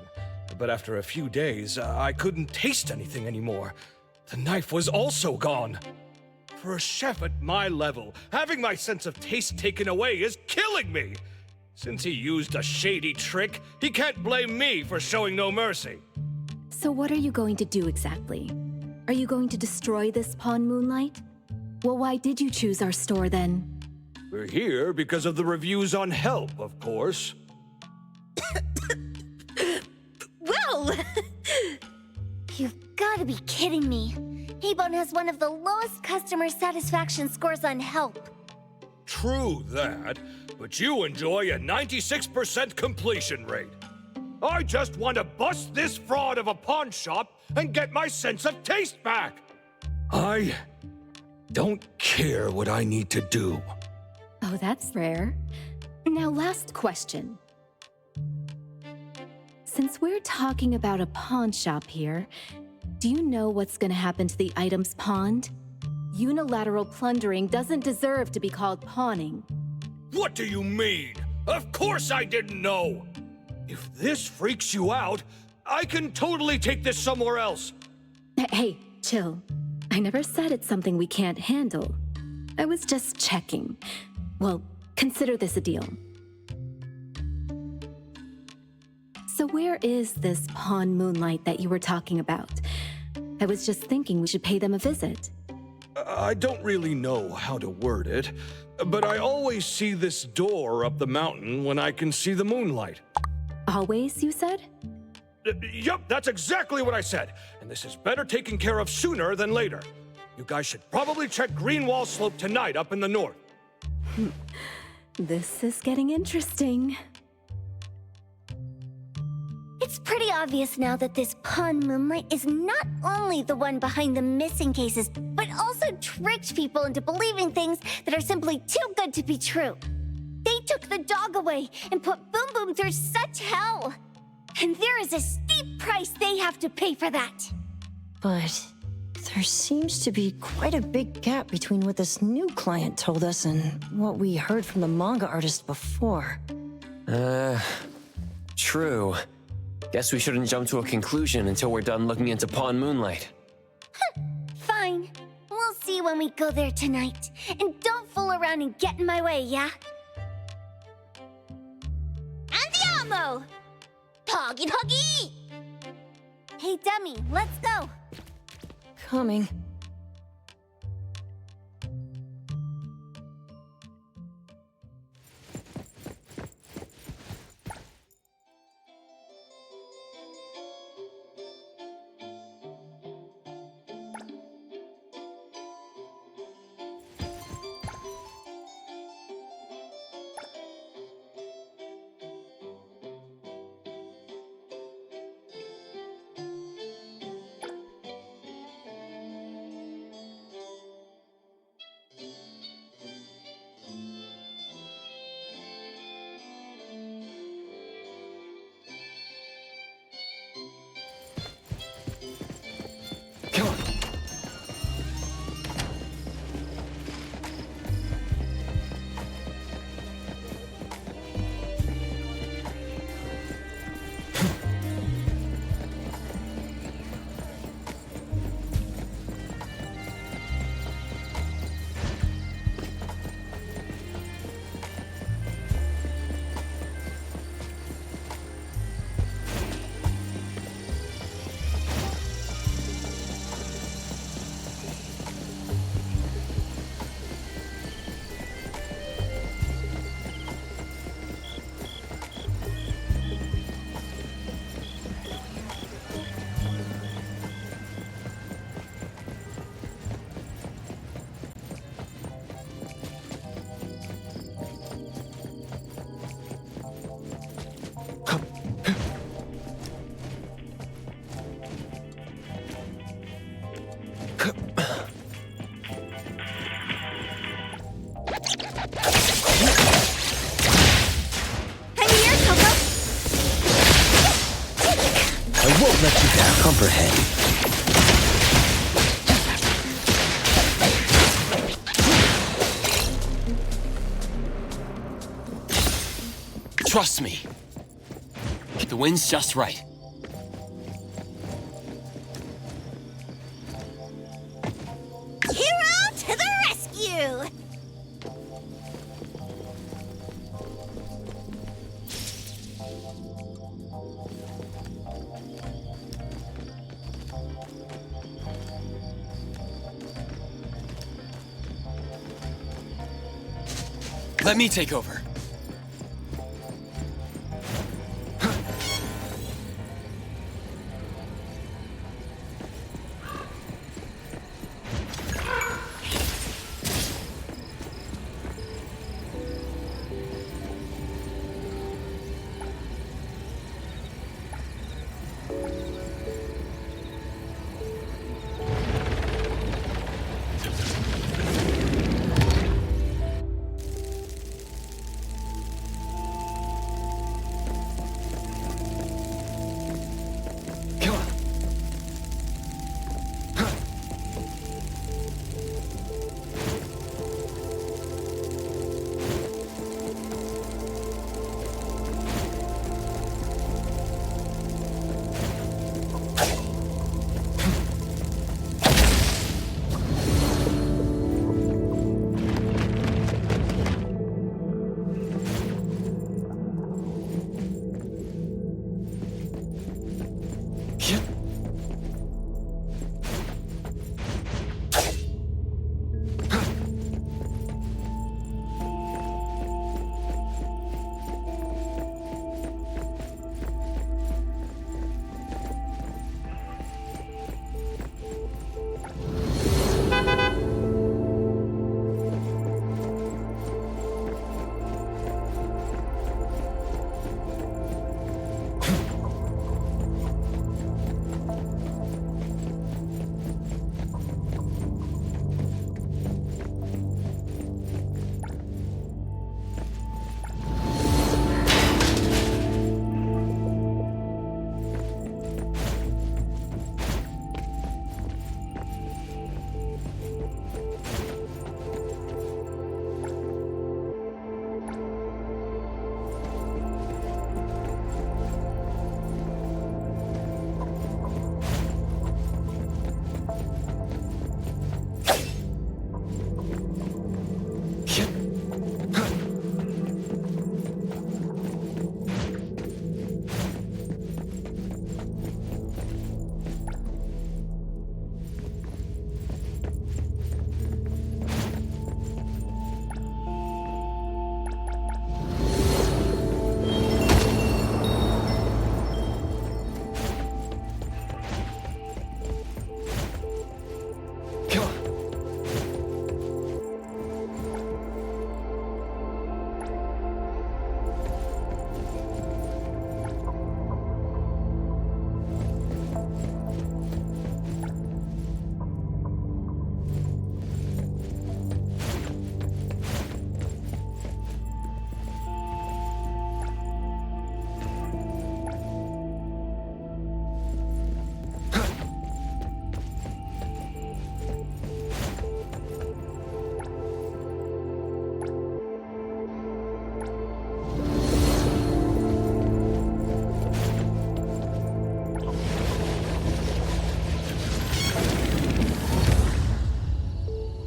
But after a few days, I couldn't taste anything anymore. The knife was also gone. For a chef at my level, having my sense of taste taken away is killing me. Since he used a shady trick, he can't blame me for showing no mercy. So what are you going to do exactly? Are you going to destroy this Pawn Moonlight? Well, why did you choose our store then? We're here because of the reviews on Help, of course. Well! You've gotta be kidding me. Ebon has one of the lowest customer satisfaction scores on Help. True that, but you enjoy a 96% completion rate. I just want to bust this fraud of a pawn shop and get my sense of taste back. I don't care what I need to do. Oh, that's rare. Now, last question. Since we're talking about a pawn shop here, do you know what's gonna happen to the items pawned? Unilateral plundering doesn't deserve to be called pawning. What do you mean? Of course I didn't know! If this freaks you out, I can totally take this somewhere else. Hey, chill. I never said it's something we can't handle. I was just checking. Well, consider this a deal. So where is this Pawn Moonlight that you were talking about? I was just thinking we should pay them a visit. I don't really know how to word it, but I always see this door up the mountain when I can see the moonlight. Always, you said? Yup, that's exactly what I said. And this is better taken care of sooner than later. You guys should probably check Greenwall Slope tonight up in the north. This is getting interesting. It's pretty obvious now that this Pawn Moonlight is not only the one behind the missing cases, but also tricked people into believing things that are simply too good to be true. They took the dog away and put Boom Boom through such hell. And there is a steep price they have to pay for that. But there seems to be quite a big gap between what this new client told us and what we heard from the manga artist before. True. Guess we shouldn't jump to a conclusion until we're done looking into Pawn Moonlight. Fine. We'll see when we go there tonight. And don't fool around and get in my way, yeah? Andiamo! Poggy Poggy! Hey, dummy, let's go. Coming. I won't let you down. Comprehend. Trust me. The wind's just right. Hero to the rescue! Let me take over.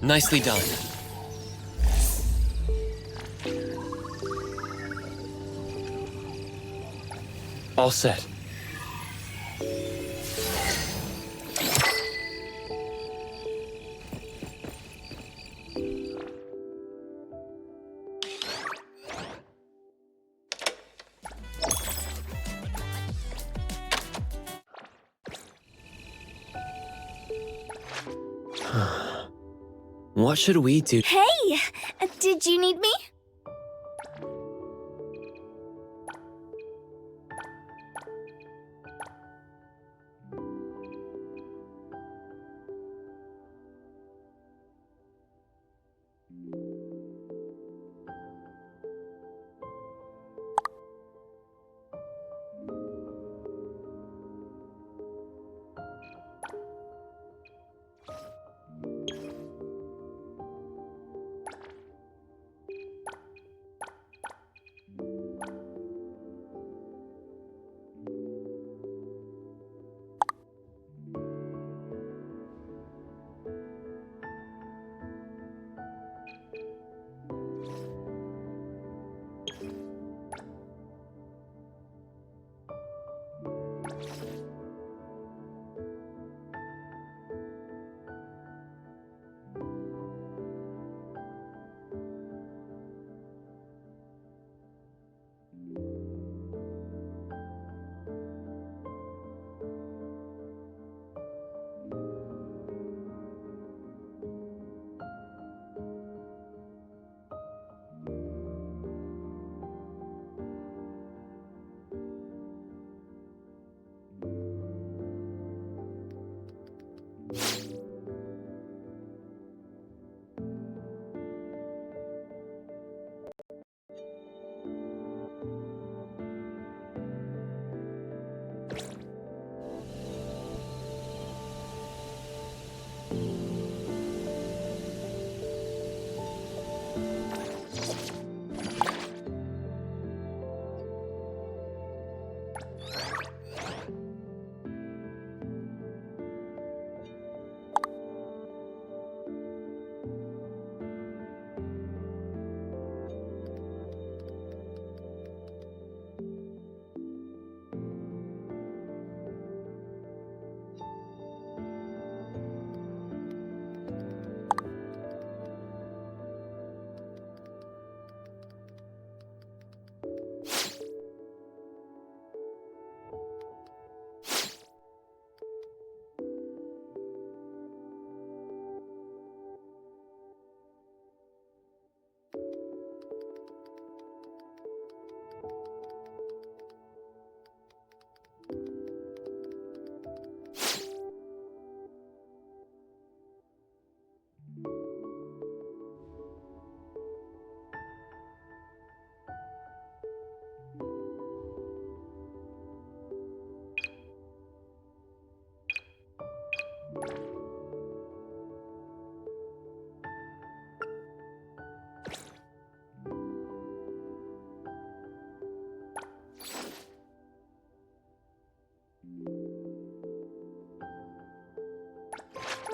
Nicely done. All set. What should we do? Hey! Did you need me?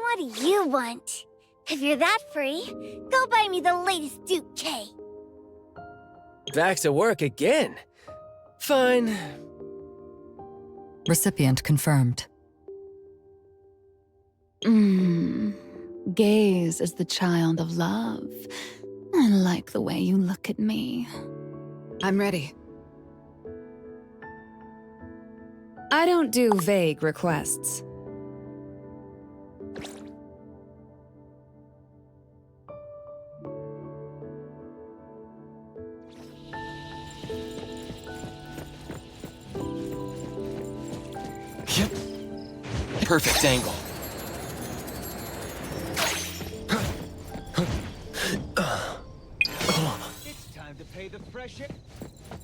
what do you want? If you're that free, go buy me the latest Duke K. Back to work again. Fine. Recipient confirmed. Gaze is the child of love. I like the way you look at me. I'm ready. I don't do vague requests. Perfect angle. It's time to pay the fresh air.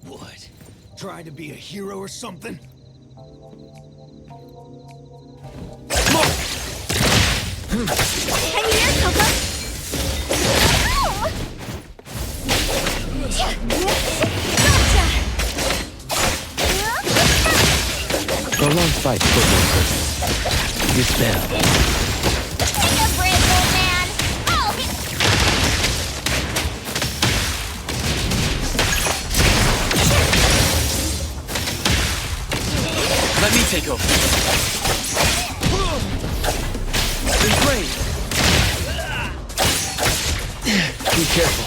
What? Try to be a hero or something? Hang in there, Coco! Gotcha! The long fight put no purpose. You spell. Take a break, old man! Oh! Let me take over. Great. Be careful.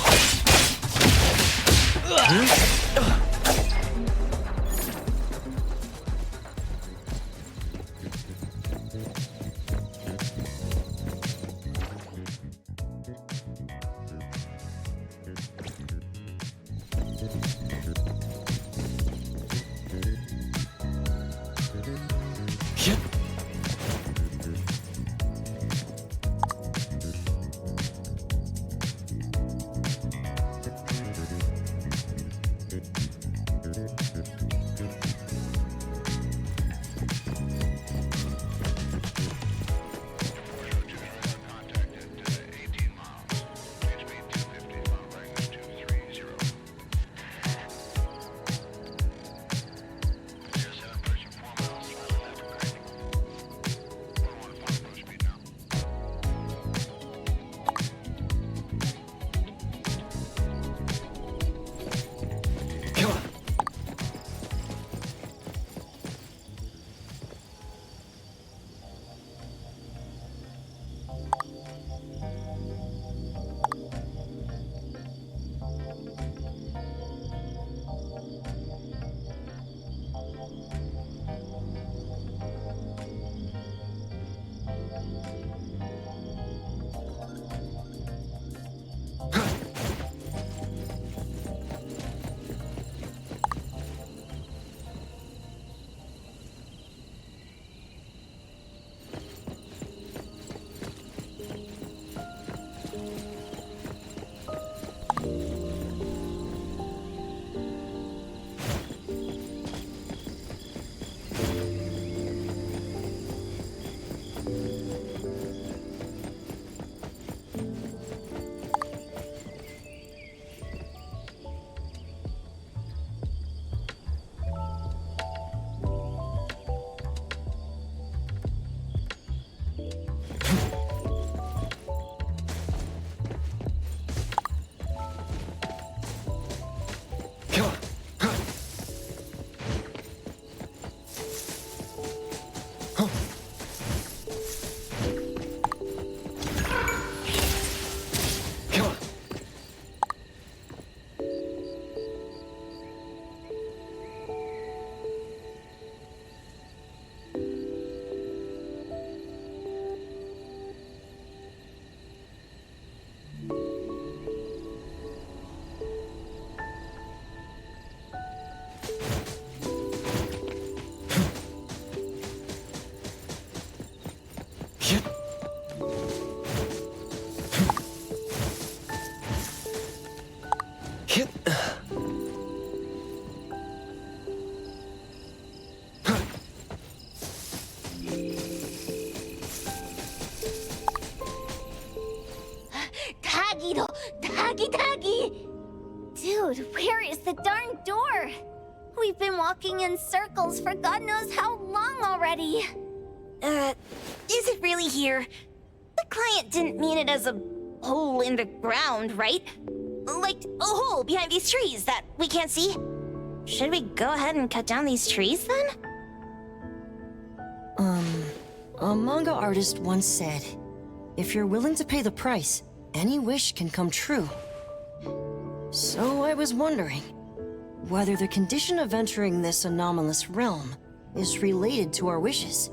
Dude, where is the darn door? We've been walking in circles for God knows how long already. Is it really here? client didn't mean it as a hole in the ground, right? Like a hole behind these trees that we can't see? Should we go ahead and cut down these trees then? A manga artist once said, if you're willing to pay the price, any wish can come true. So I was wondering whether the condition of entering this anomalous realm is related to our wishes.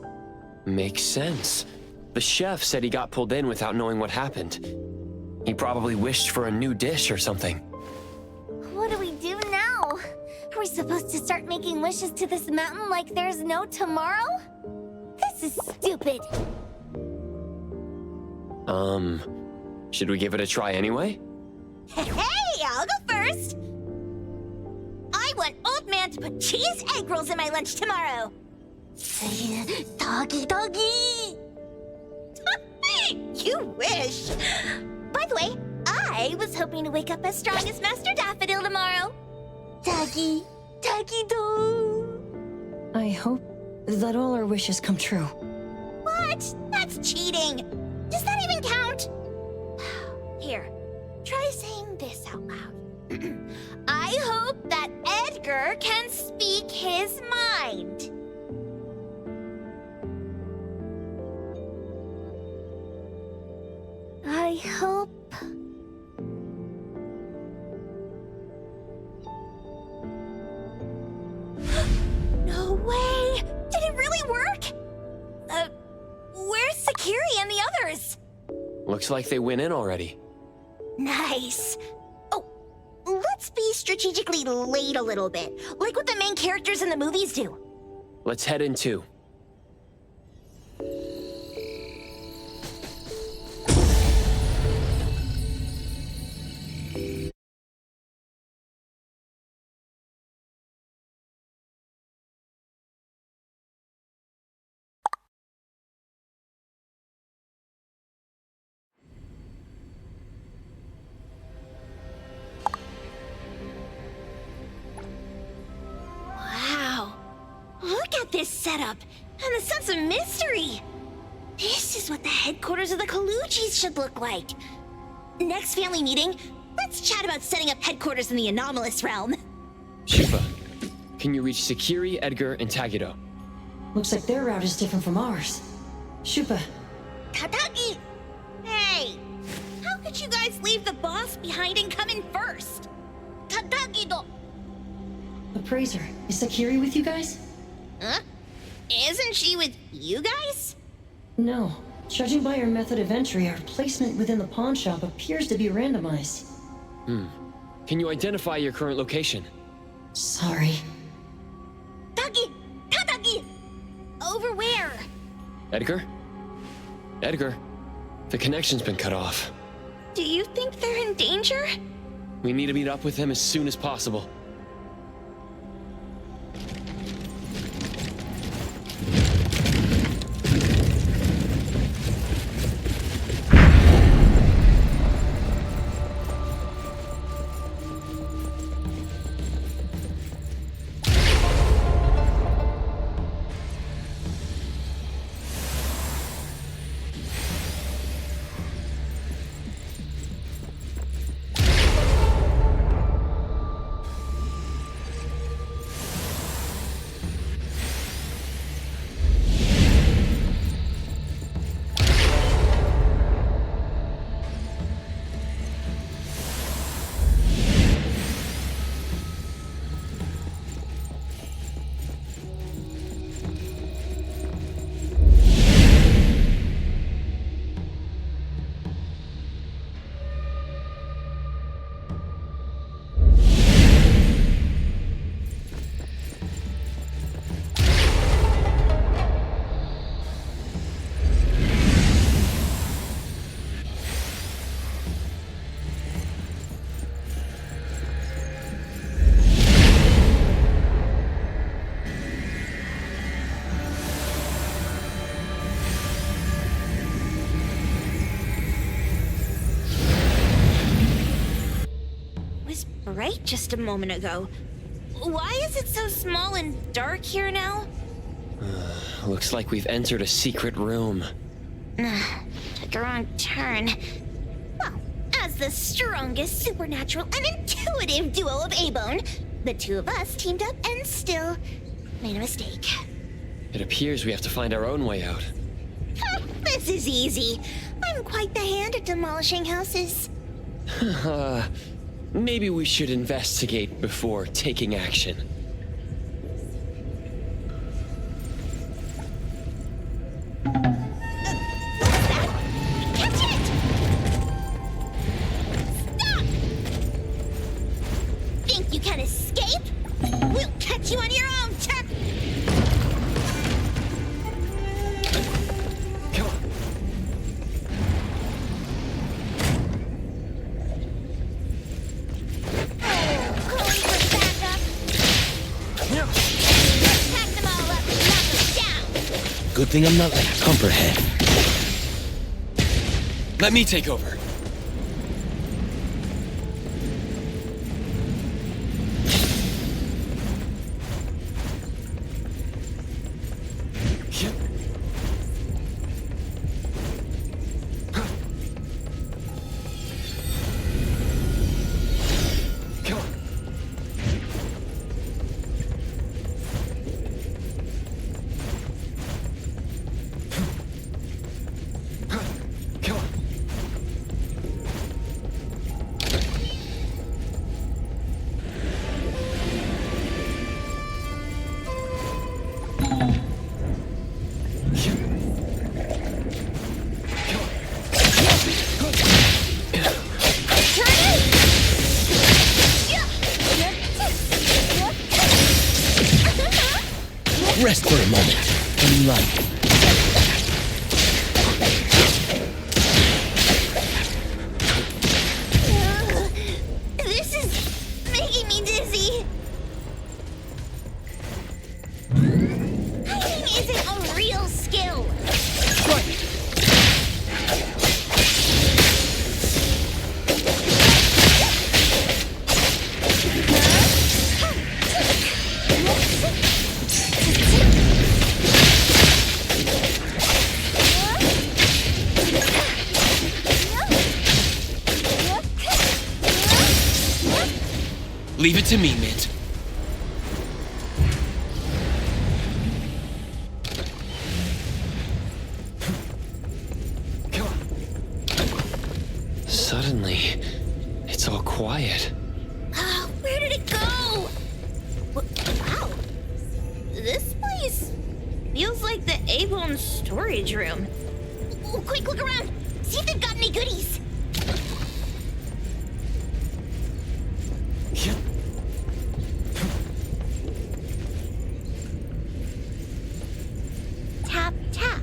Makes sense. The chef said he got pulled in without knowing what happened. He probably wished for a new dish or something. What do we do now? Are we supposed to start making wishes to this mountain like there's no tomorrow? This is stupid. Should we give it a try anyway? Hey, I'll go first! I want Old Man to put cheese egg rolls in my lunch tomorrow! Doggy, doggy! You wish! By the way, I was hoping to wake up as strong as Master Daffodil tomorrow. Doggy, doggy do. I hope that all our wishes come true. What? That's cheating! Does that even count? Here, try saying this out loud. I hope that Edgar can speak his mind. I hope... No way! Did it really work? Where's Sakiri and the others? Looks like they went in already. Nice. Oh, let's be strategically late a little bit, like what the main characters in the movies do. Let's head in too. Wow. Look at this setup, and the sense of mystery. This is what the headquarters of the Kalujis should look like. Next family meeting, let's chat about setting up headquarters in the anomalous realm. Shupa, can you reach Sakiri, Edgar, and Tagido? Looks like their route is different from ours. Shupa. Tatagi! Hey! How could you guys leave the boss behind and come in first? Tatagi-do! Appraiser, is Sakiri with you guys? Huh? Isn't she with you guys? No. Judging by our method of entry, our placement within the pawn shop appears to be randomized. Can you identify your current location? Sorry. Tagi! Tatagi! Over where? Edgar? Edgar, the connection's been cut off. Do you think they're in danger? We need to meet up with them as soon as possible. Right just a moment ago. Why is it so small and dark here now? Looks like we've entered a secret room. took a wrong turn. Well, as the strongest supernatural and intuitive duo of Abone, the two of us teamed up and still made a mistake. It appears we have to find our own way out. This is easy. I'm quite the hand at demolishing houses. Maybe we should investigate before taking action. Catch it! Stop! Think you can escape? We'll catch you on your own, Tech! Come on. Calling for backup. Pack them all up and knock them down. Good thing I'm not like Cumberhead. Let me take over. Rest for a moment. And run. This is making me dizzy. Hiding isn't a real skill. Leave it to me, Mint. Suddenly, it's all quiet. Where did it go? Wow. This place feels like the Avon storage room. Oh, quick, look around. See if they've got any goodies. Tap, tap.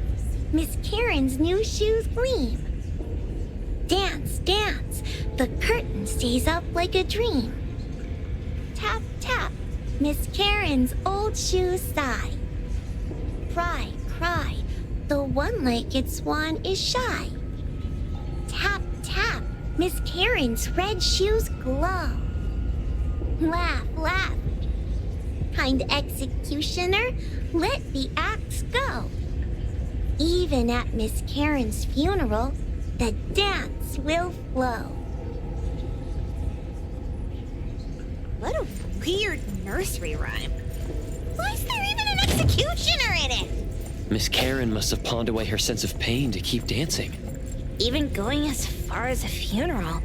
Miss Karen's new shoes gleam. Dance, dance. The curtain stays up like a dream. Tap, tap. Miss Karen's old shoes sigh. Cry, cry. The one-legged swan is shy. Tap, tap. Miss Karen's red shoes glow. Laugh, laugh. Kind executioner, let the axe go. Even at Miss Karen's funeral, the dance will flow. What a weird nursery rhyme. Why is there even an executioner in it? Miss Karen must have pawned away her sense of pain to keep dancing. Even going as far as a funeral.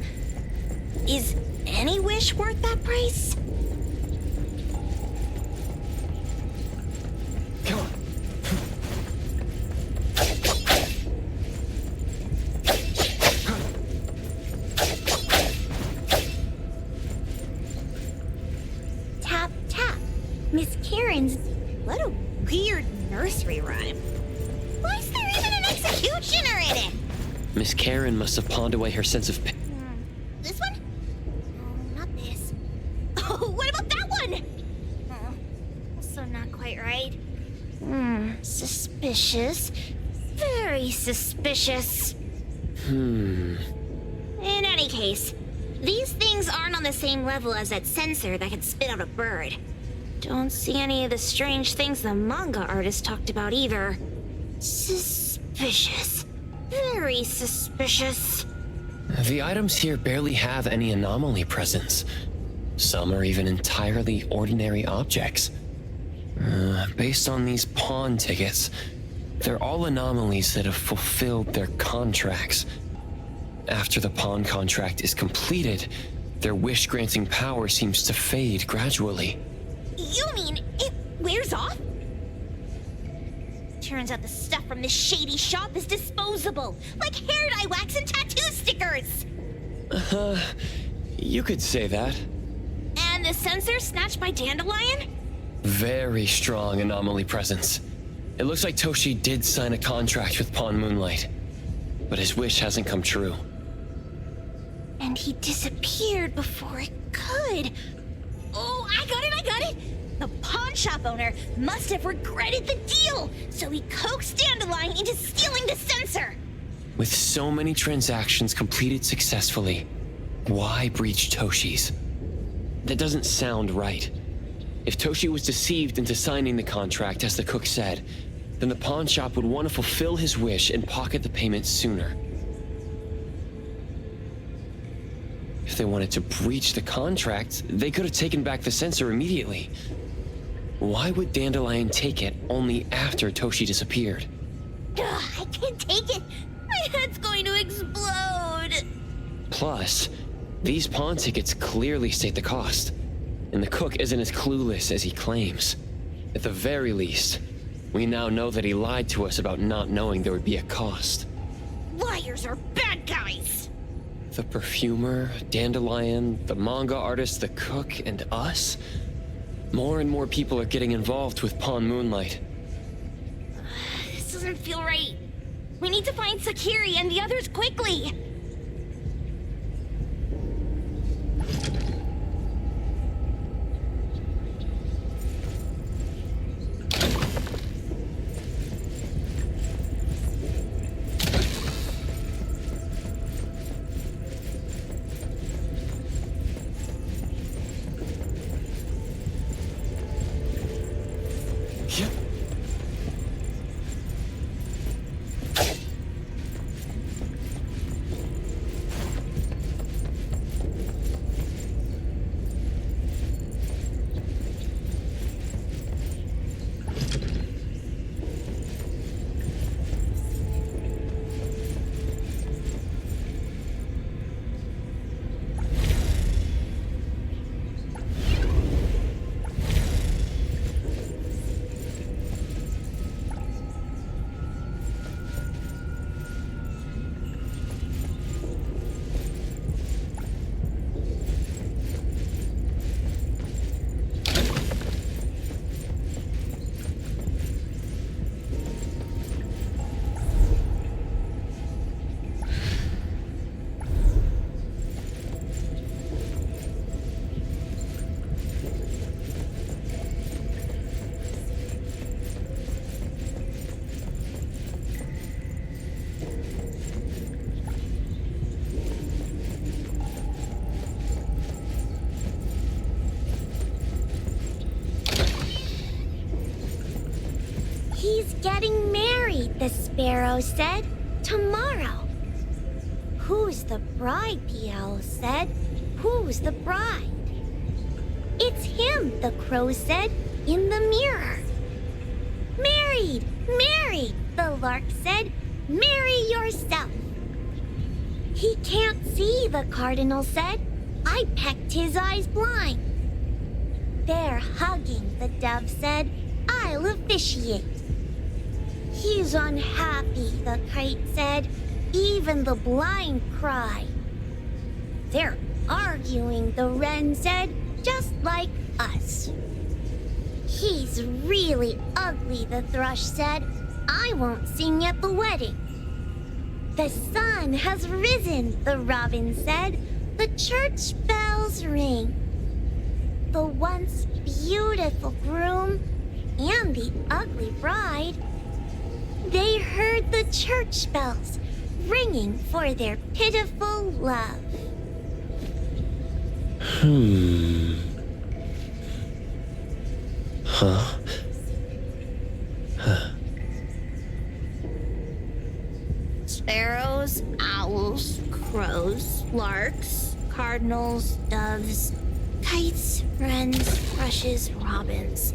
Is any wish worth that price? Come on. Tap, tap. Miss Karen's... What a weird nursery rhyme. Why is there even an executioner in it? Miss Karen must have pawned away her sense of pain. This one? Oh, not this. Oh, what about that one? Oh, also not quite right. Suspicious. Very suspicious. Hmm. In any case, these things aren't on the same level as that sensor that can spit out a bird. Don't see any of the strange things the manga artist talked about either. Suspicious. Very suspicious. The items here barely have any anomaly presence. Some are even entirely ordinary objects. Based on these pawn tickets, they're all anomalies that have fulfilled their contracts. After the pawn contract is completed, their wish-granting power seems to fade gradually. You mean it wears off? Turns out the stuff from this shady shop is disposable, like hair dye wax and tattoo stickers! You could say that. And the sensor snatched by Dandelion? Very strong anomaly presence. It looks like Toshi did sign a contract with Pawn Moonlight, but his wish hasn't come true. And he disappeared before it could. Oh, I got it! The pawn shop owner must have regretted the deal, so he coaxed Dandelion into stealing the sensor. With so many transactions completed successfully, why breach Toshi's? That doesn't sound right. If Toshi was deceived into signing the contract, as the cook said, then the pawn shop would want to fulfill his wish and pocket the payment sooner. If they wanted to breach the contract, they could have taken back the sensor immediately. Why would Dandelion take it only after Toshi disappeared? Ugh, I can't take it. My head's going to explode. Plus, these pawn tickets clearly state the cost, and the cook isn't as clueless as he claims. At the very least, we now know that he lied to us about not knowing there would be a cost. Liars are bad guys. The perfumer, Dandelion, the manga artist, the cook, and us? More and more people are getting involved with Pawn Moonlight. This doesn't feel right. We need to find Sakiri and the others quickly. He's getting married, the sparrow said. Tomorrow. Who's the bride, the owl said. Who's the bride? It's him, the crow said, in the mirror. Married, married, the lark said. Marry yourself. He can't see, the cardinal said. I pecked his eyes blind. They're hugging, the dove said. I'll officiate. He's unhappy, the kite said. Even the blind cry. They're arguing, the wren said, just like us. He's really ugly, the thrush said. I won't sing at the wedding. The sun has risen, the robin said. The church bells ring. The once beautiful groom and the ugly bride, they heard the church bells ringing for their pitiful love. Sparrows, owls, crows, larks, cardinals, doves, kites, wrens, thrushes, robins.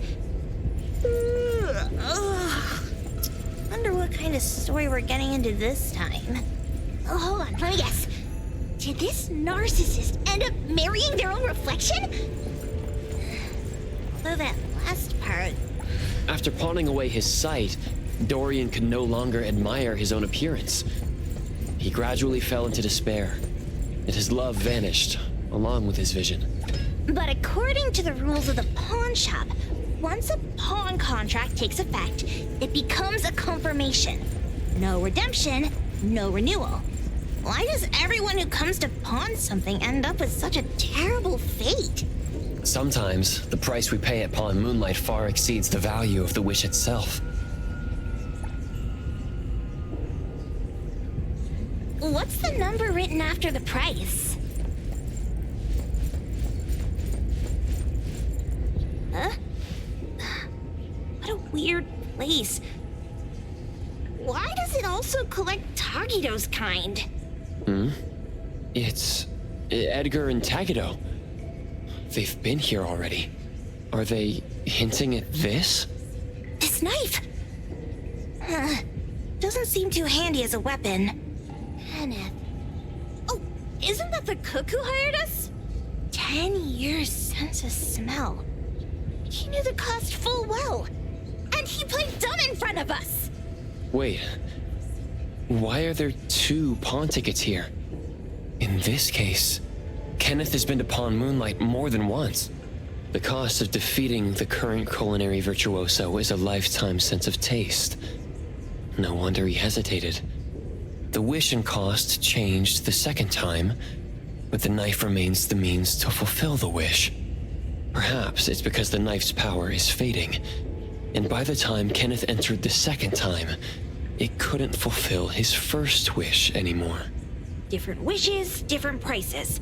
Wonder what kind of story we're getting into this time. Oh, hold on, let me guess. Did this narcissist end up marrying their own reflection? Although that last part... After pawning away his sight, Dorian could no longer admire his own appearance. He gradually fell into despair, and his love vanished, along with his vision. But according to the rules of the pawn shop, once a pawn contract takes effect, it becomes a confirmation. No redemption, no renewal. Why does everyone who comes to pawn something end up with such a terrible fate? Sometimes, the price we pay at Pawn Moonlight far exceeds the value of the wish itself. What's the number written after the price? Huh? What a weird place. Why does it also collect Tagido's kind? It's Edgar and Tagido. They've been here already. Are they hinting at this? This knife! Doesn't seem too handy as a weapon. Kenneth. Oh, isn't that the cook who hired us? 10 years sense of smell. He knew the cost full well. And he played dumb in front of us! Wait. Why are there 2 pawn tickets here? In this case, Kenneth has been to Pawn Moonlight more than once. The cost of defeating the current culinary virtuoso is a lifetime sense of taste. No wonder he hesitated. The wish and cost changed the second time, but the knife remains the means to fulfill the wish. Perhaps it's because the knife's power is fading, and by the time Kenneth entered the second time, it couldn't fulfill his first wish anymore. Different wishes, different prices.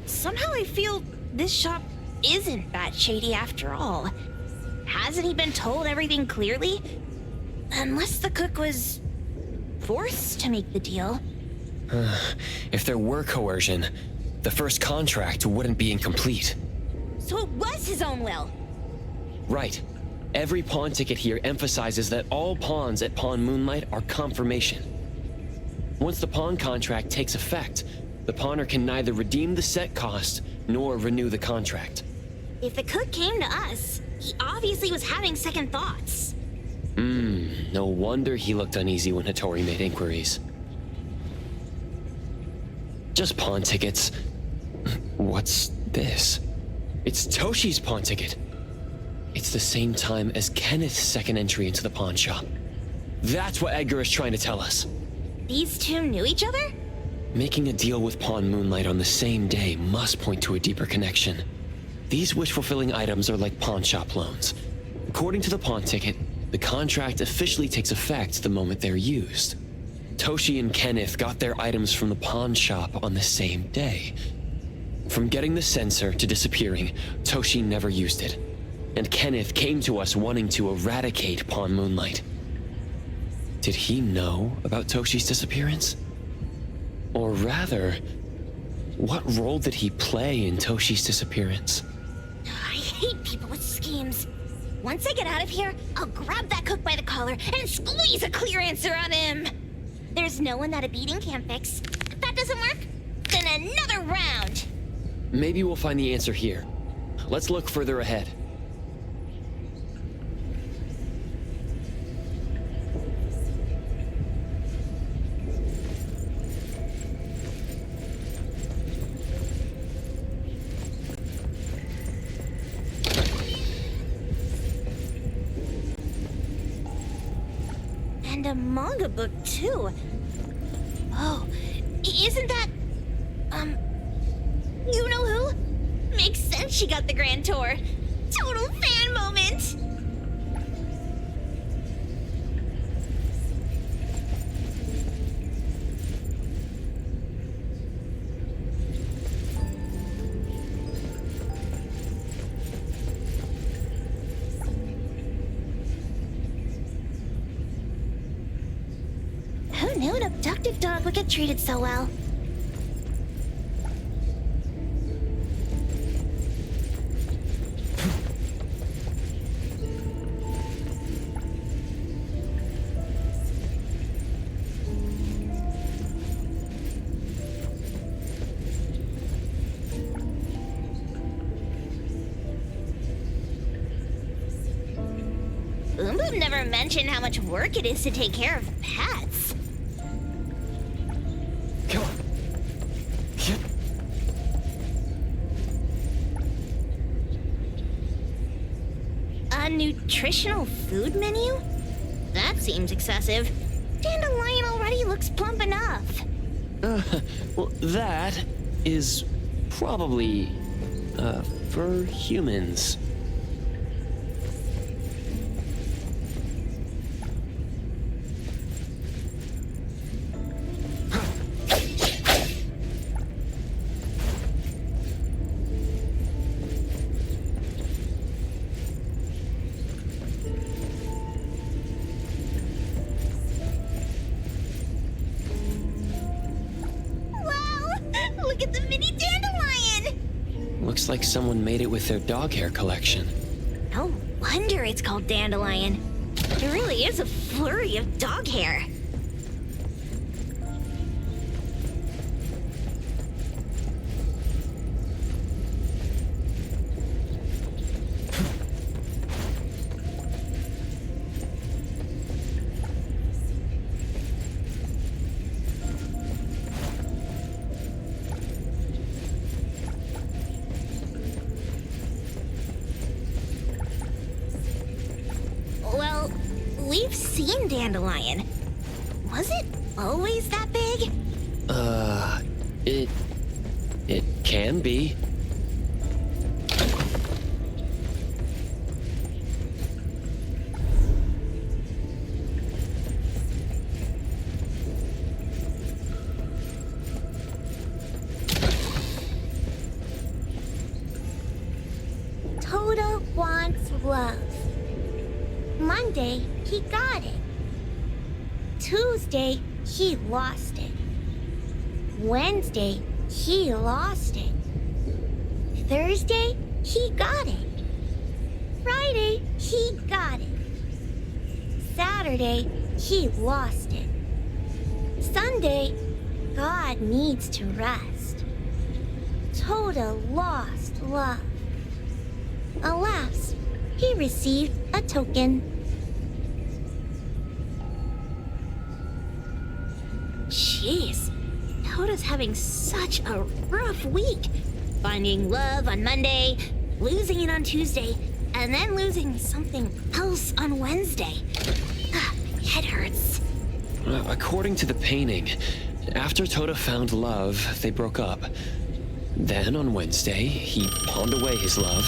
Somehow I feel this shop isn't that shady after all. Hasn't he been told everything clearly? Unless the cook was forced to make the deal. If there were coercion, the first contract wouldn't be incomplete. So it was his own will. Right. Every pawn ticket here emphasizes that all pawns at Pawn Moonlight are confirmation. Once the pawn contract takes effect, the pawner can neither redeem the set cost nor renew the contract. If the cook came to us, he obviously was having second thoughts. No wonder he looked uneasy when Hattori made inquiries. Just pawn tickets. What's this? It's Toshi's pawn ticket. It's the same time as Kenneth's second entry into the pawn shop. That's what Edgar is trying to tell us. These 2 knew each other? Making a deal with Pawn Moonlight on the same day must point to a deeper connection. These wish-fulfilling items are like pawn shop loans. According to the pawn ticket, the contract officially takes effect the moment they're used. Toshi and Kenneth got their items from the pawn shop on the same day. From getting the sensor to disappearing, Toshi never used it. And Kenneth came to us wanting to eradicate Pawn Moonlight. Did he know about Toshi's disappearance? Or rather, what role did he play in Toshi's disappearance? I hate people with schemes. Once I get out of here, I'll grab that cook by the collar and squeeze a clear answer on him. There's no one that a beating can't fix. If that doesn't work, then another round. Maybe we'll find the answer here. Let's look further ahead. And a manga book, too. Oh, isn't that... you know who? Makes sense she got the grand tour. Total fan moment! Who knew an abducted dog would get treated so well? Boom Boom never mentioned how much work it is to take care of pets. Come on. A nutritional food menu? That seems excessive. Dandelion already looks plump enough. Well, that is probably, for humans. Look at the mini dandelion! Looks like someone made it with their dog hair collection. No wonder it's called dandelion. There really is a flurry of dog hair. Well, we've seen dandelion. Was it always that big? It can be. Toto wants love. Monday, he got it. Tuesday, he lost it. Wednesday, he lost it. Thursday, he got it. Friday, he got it. Saturday, he lost it. Sunday, God needs to rest. Toto lost love. Alas, he received a token. Jeez, Toto's having such a rough week. Finding love on Monday, losing it on Tuesday, and then losing something else on Wednesday. My head hurts. According to the painting, after Toto found love, they broke up. Then on Wednesday, he pawned away his love,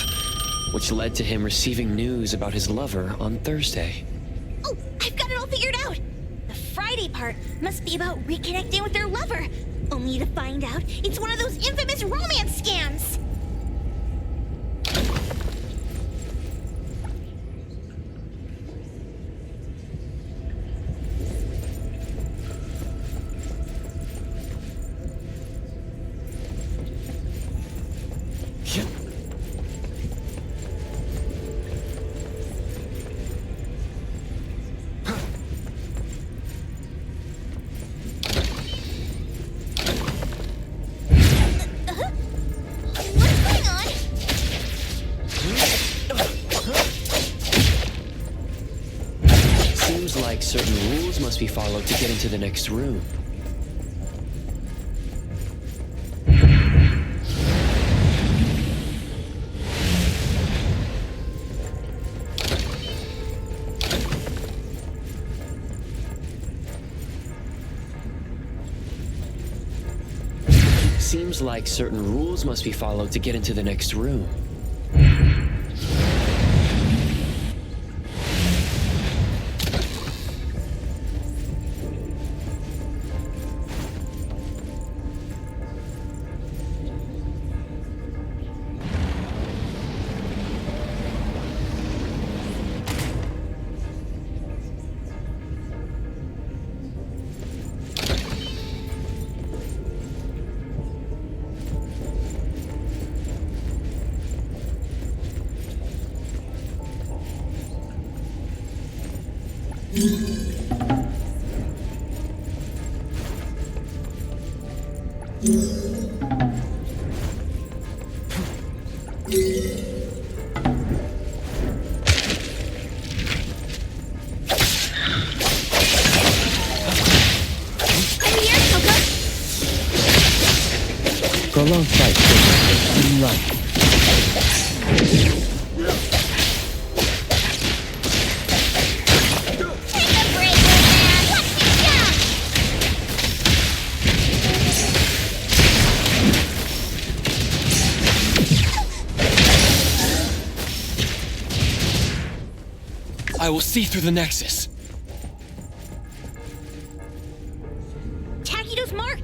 which led to him receiving news about his lover on Thursday. Oh, I've got it all figured out. The Friday part must be about reconnecting with their lover, only to find out it's one of those infamous romance scams. Seems like certain rules must be followed to get into the next room. Seems like certain rules must be followed to get into the next room. Prolonged fight in life. I will see through the Nexus. Takido's mark!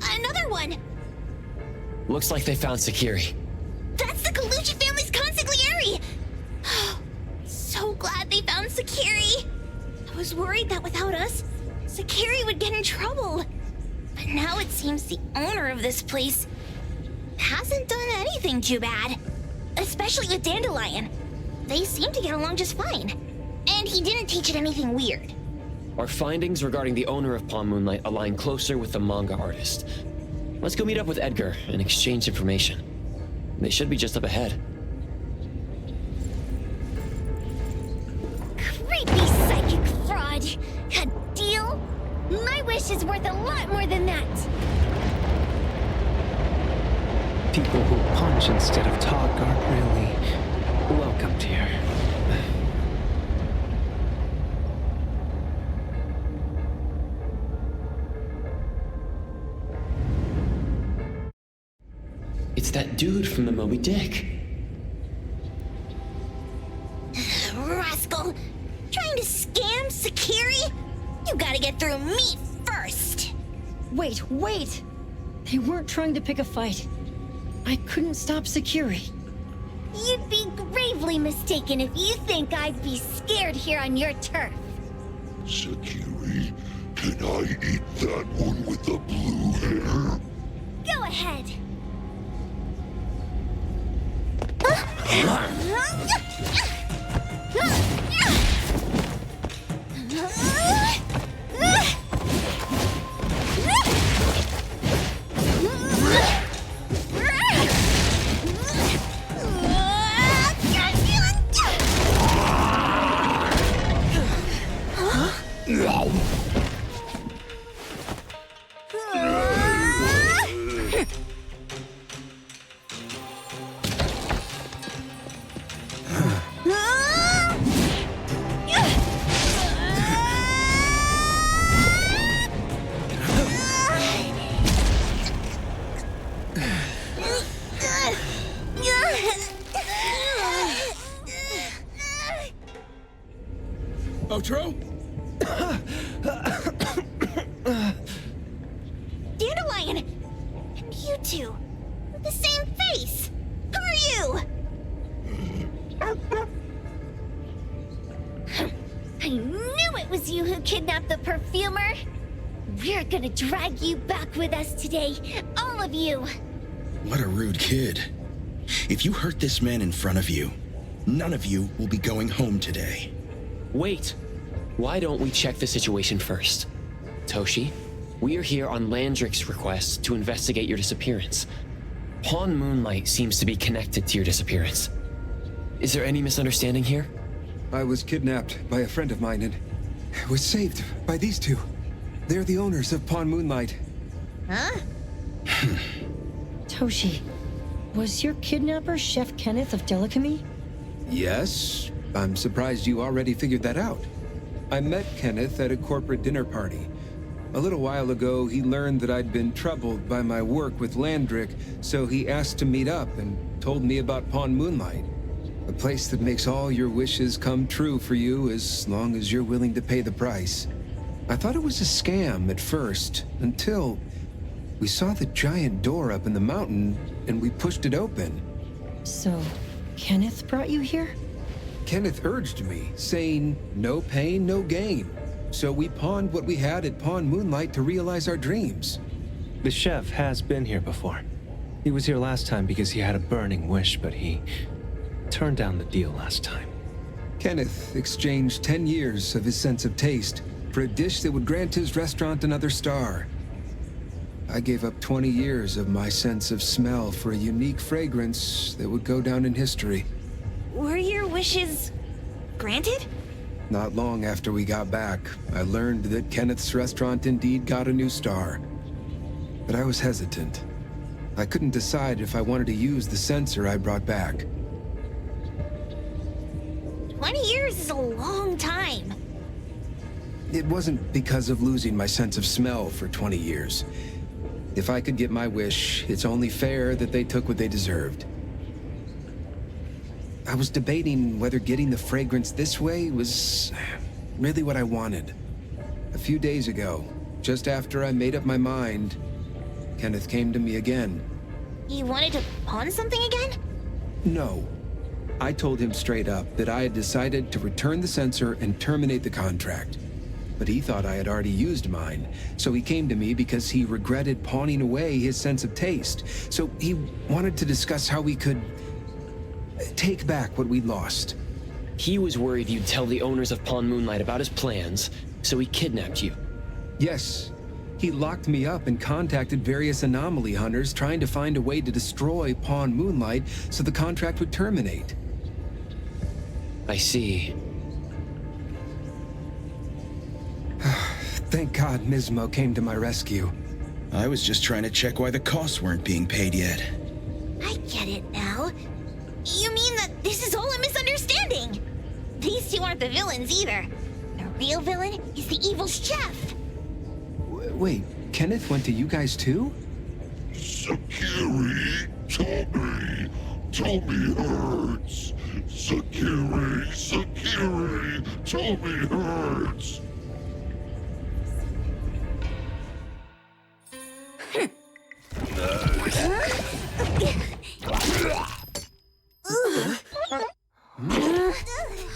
Another one! Looks like they found Sakiri. That's the Colucci family's consigliere! So glad they found Sakiri! I was worried that without us, Sakiri would get in trouble. But now it seems the owner of this place hasn't done anything too bad. Especially with Dandelion. They seem to get along just fine. And he didn't teach it anything weird. Our findings regarding the owner of Pawn Moonlight align closer with the manga artist. Let's go meet up with Edgar and exchange information. They should be just up ahead. Creepy psychic fraud. A deal? My wish is worth a lot more than that. People who punch instead of talk aren't really welcomed here. It's that dude from the Moby Dick. Rascal! Trying to scam Sakiri? You gotta get through me first! Wait! They weren't trying to pick a fight. I couldn't stop Sakiri. You'd be gravely mistaken if you think I'd be scared here on your turf. Sakiri, can I eat that one with the blue hair? Go ahead. Otro? Dandelion! And you two! With the same face! Who are you? I knew it was you who kidnapped the perfumer. We're gonna drag you back with us today, all of you. What a rude kid. If you hurt this man in front of you, none of you will be going home today. Wait! Why don't we check the situation first? Toshi, we are here on Landrick's request to investigate your disappearance. Pawn Moonlight seems to be connected to your disappearance. Is there any misunderstanding here? I was kidnapped by a friend of mine and was saved by these two. They're the owners of Pawn Moonlight. Huh? Toshi, was your kidnapper Chef Kenneth of Delicamy? Yes, I'm surprised you already figured that out. I met Kenneth at a corporate dinner party. A little while ago, he learned that I'd been troubled by my work with Landrick, so he asked to meet up and told me about Pawn Moonlight. A place that makes all your wishes come true for you as long as you're willing to pay the price. I thought it was a scam at first, until we saw the giant door up in the mountain and we pushed it open. So, Kenneth brought you here? Kenneth urged me, saying, no pain, no gain. So we pawned what we had at Pawn Moonlight to realize our dreams. The chef has been here before. He was here last time because he had a burning wish, but he turned down the deal last time. Kenneth exchanged 10 years of his sense of taste for a dish that would grant his restaurant another star. I gave up 20 years of my sense of smell for a unique fragrance that would go down in history. Were your wishes granted? Not long after we got back, I learned that Kenneth's restaurant indeed got a new star. But I was hesitant. I couldn't decide if I wanted to use the sensor I brought back. 20 years is a long time. It wasn't because of losing my sense of smell for 20 years. If I could get my wish, it's only fair that they took what they deserved. I was debating whether getting the fragrance this way was really what I wanted. A few days ago, just after I made up my mind, Kenneth came to me again. You wanted to pawn something again? No. I told him straight up that I had decided to return the sensor and terminate the contract. But he thought I had already used mine, so he came to me because he regretted pawning away his sense of taste. So he wanted to discuss how we could take back what we'd lost. He was worried you'd tell the owners of Pawn Moonlight about his plans, so he kidnapped you. Yes. He locked me up and contacted various anomaly hunters trying to find a way to destroy Pawn Moonlight so the contract would terminate. I see. Thank God Nismo came to my rescue. I was just trying to check why the costs weren't being paid yet. I get it now. You mean that this is all a misunderstanding? These two aren't the villains either. The real villain is the evil chef. Wait, Kenneth went to you guys too? Sakiri, Tommy hurts. Sakiri, Tommy hurts.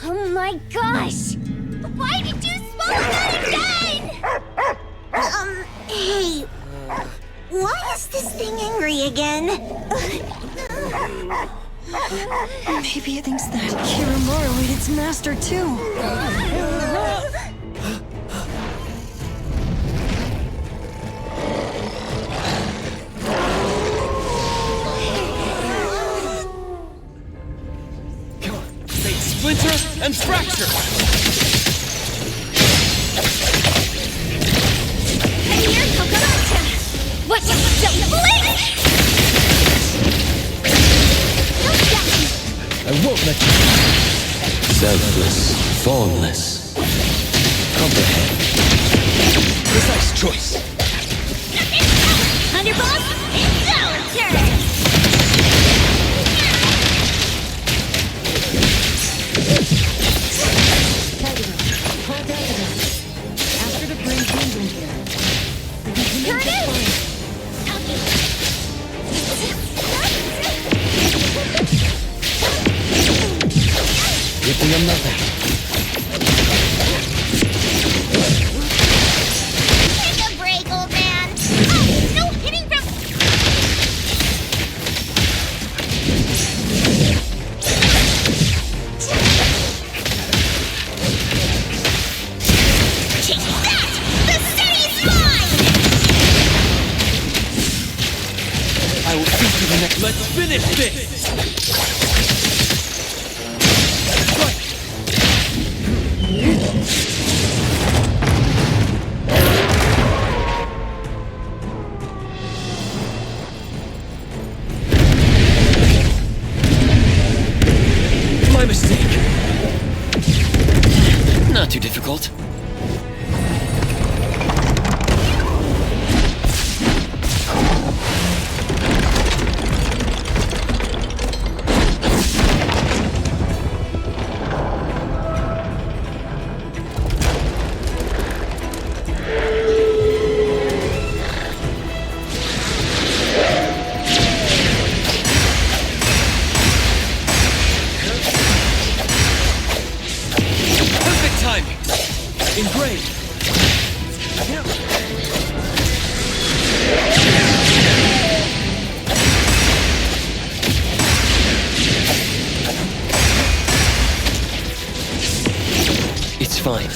Oh my gosh! Why did you swallow that again? Hey, why is this thing angry again? Maybe it thinks that Kiramaru ate its master too. Splinter and fracture! And here, Kokonata! What? Don't blink! I won't let you. Selfless, formless. Comprehend. Precise choice. Underboss, it's our turn! Ripping them nothing. Take a break, old man! Oh, no hitting from... Take that! The city's mine! I will see to the next... Let's finish this! My mistake. Not too difficult. It's fine.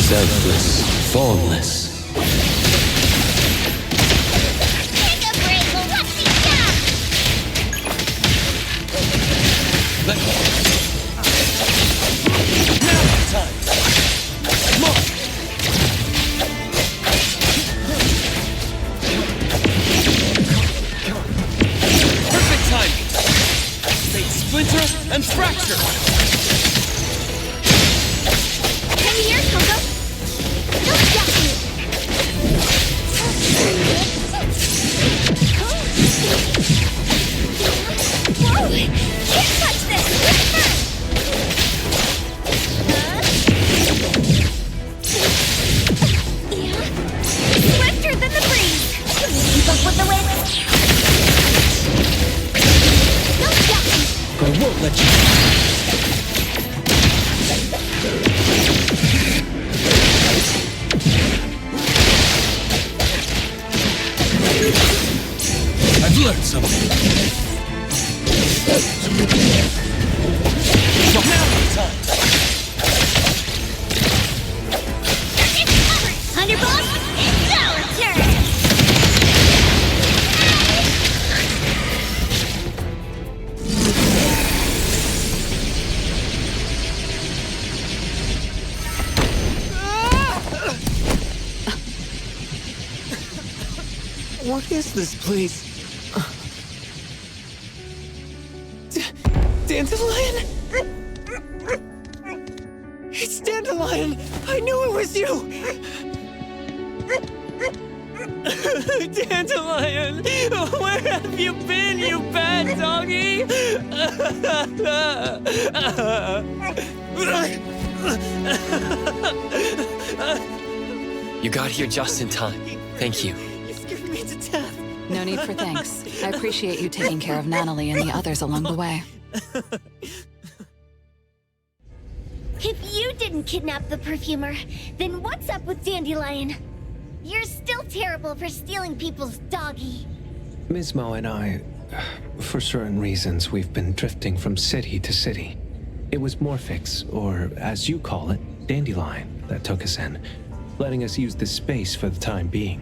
Selfless, formless. Take a break, we'll watch these down! Let go. Now it's time. Come on. Perfect timing. Fate splinter and fracture. Here, Coco. Don't stop me. Whoa! Can't touch this! Swifter than the breeze! Keep up with the wind! Don't stop me! I won't let you. I've learned something. Now it's time. It's covered! Thunderbolt, it's our turn! What is this place? Dandelion? It's Dandelion! I knew it was you! Dandelion! Where have you been, you bad doggy? You got here just in time. Thank you. Me to death. No need for thanks. I appreciate you taking care of Natalie and the others along the way. If you didn't kidnap the perfumer, then what's up with Dandelion? You're still terrible for stealing people's doggy. Ms. Mo and I, for certain reasons, we've been drifting from city to city. It was Morphix, or as you call it, Dandelion, that took us in, letting us use this space for the time being.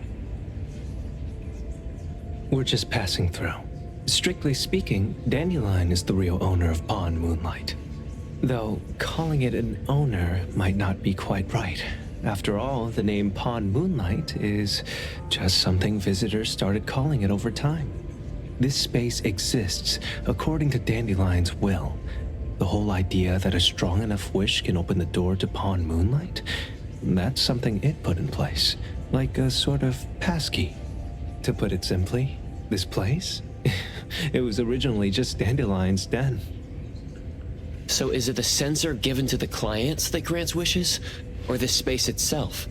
We're just passing through. Strictly speaking, Dandelion is the real owner of Pond Moonlight. Though calling it an owner might not be quite right. After all, the name Pond Moonlight is just something visitors started calling it over time. This space exists according to Dandelion's will. The whole idea that a strong enough wish can open the door to Pond Moonlight, that's something it put in place, like a sort of passkey. To put it simply, this place? It was originally just Dandelion's den. So is it the sensor given to the clients that grants wishes, or the space itself?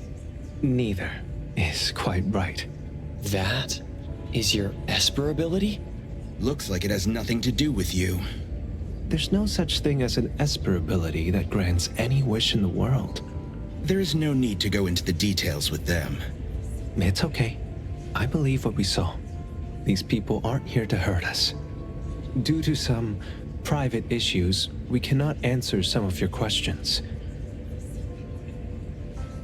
Neither is quite right. That is your Esper ability? Looks like it has nothing to do with you. There's no such thing as an Esper ability that grants any wish in the world. There is no need to go into the details with them. It's okay. I believe what we saw. These people aren't here to hurt us. Due to some private issues, we cannot answer some of your questions.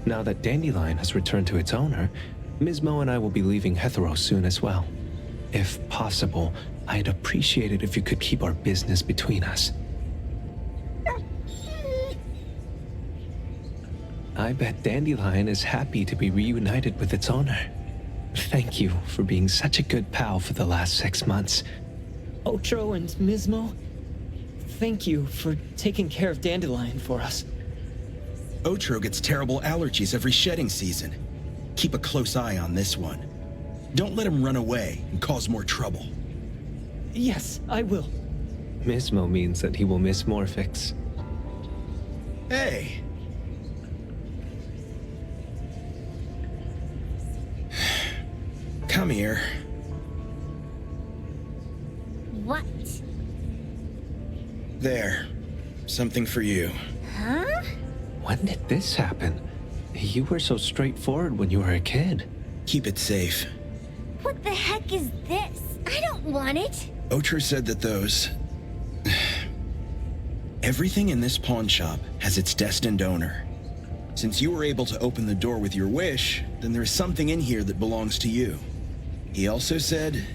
Now that Dandelion has returned to its owner, Ms. Mo and I will be leaving Hetero soon as well. If possible, I'd appreciate it if you could keep our business between us. I bet Dandelion is happy to be reunited with its owner. Thank you for being such a good pal for the last 6 months. Otro and Mismo, thank you for taking care of Dandelion for us. Otro gets terrible allergies every shedding season. Keep a close eye on this one. Don't let him run away and cause more trouble. Yes, I will. Mismo means that he will miss Morphix. Hey! Come here. What? There. Something for you. Huh? When did this happen? You were so straightforward when you were a kid. Keep it safe. What the heck is this? I don't want it. Otro said that those... Everything in this pawn shop has its destined owner. Since you were able to open the door with your wish, then there's something in here that belongs to you. He also said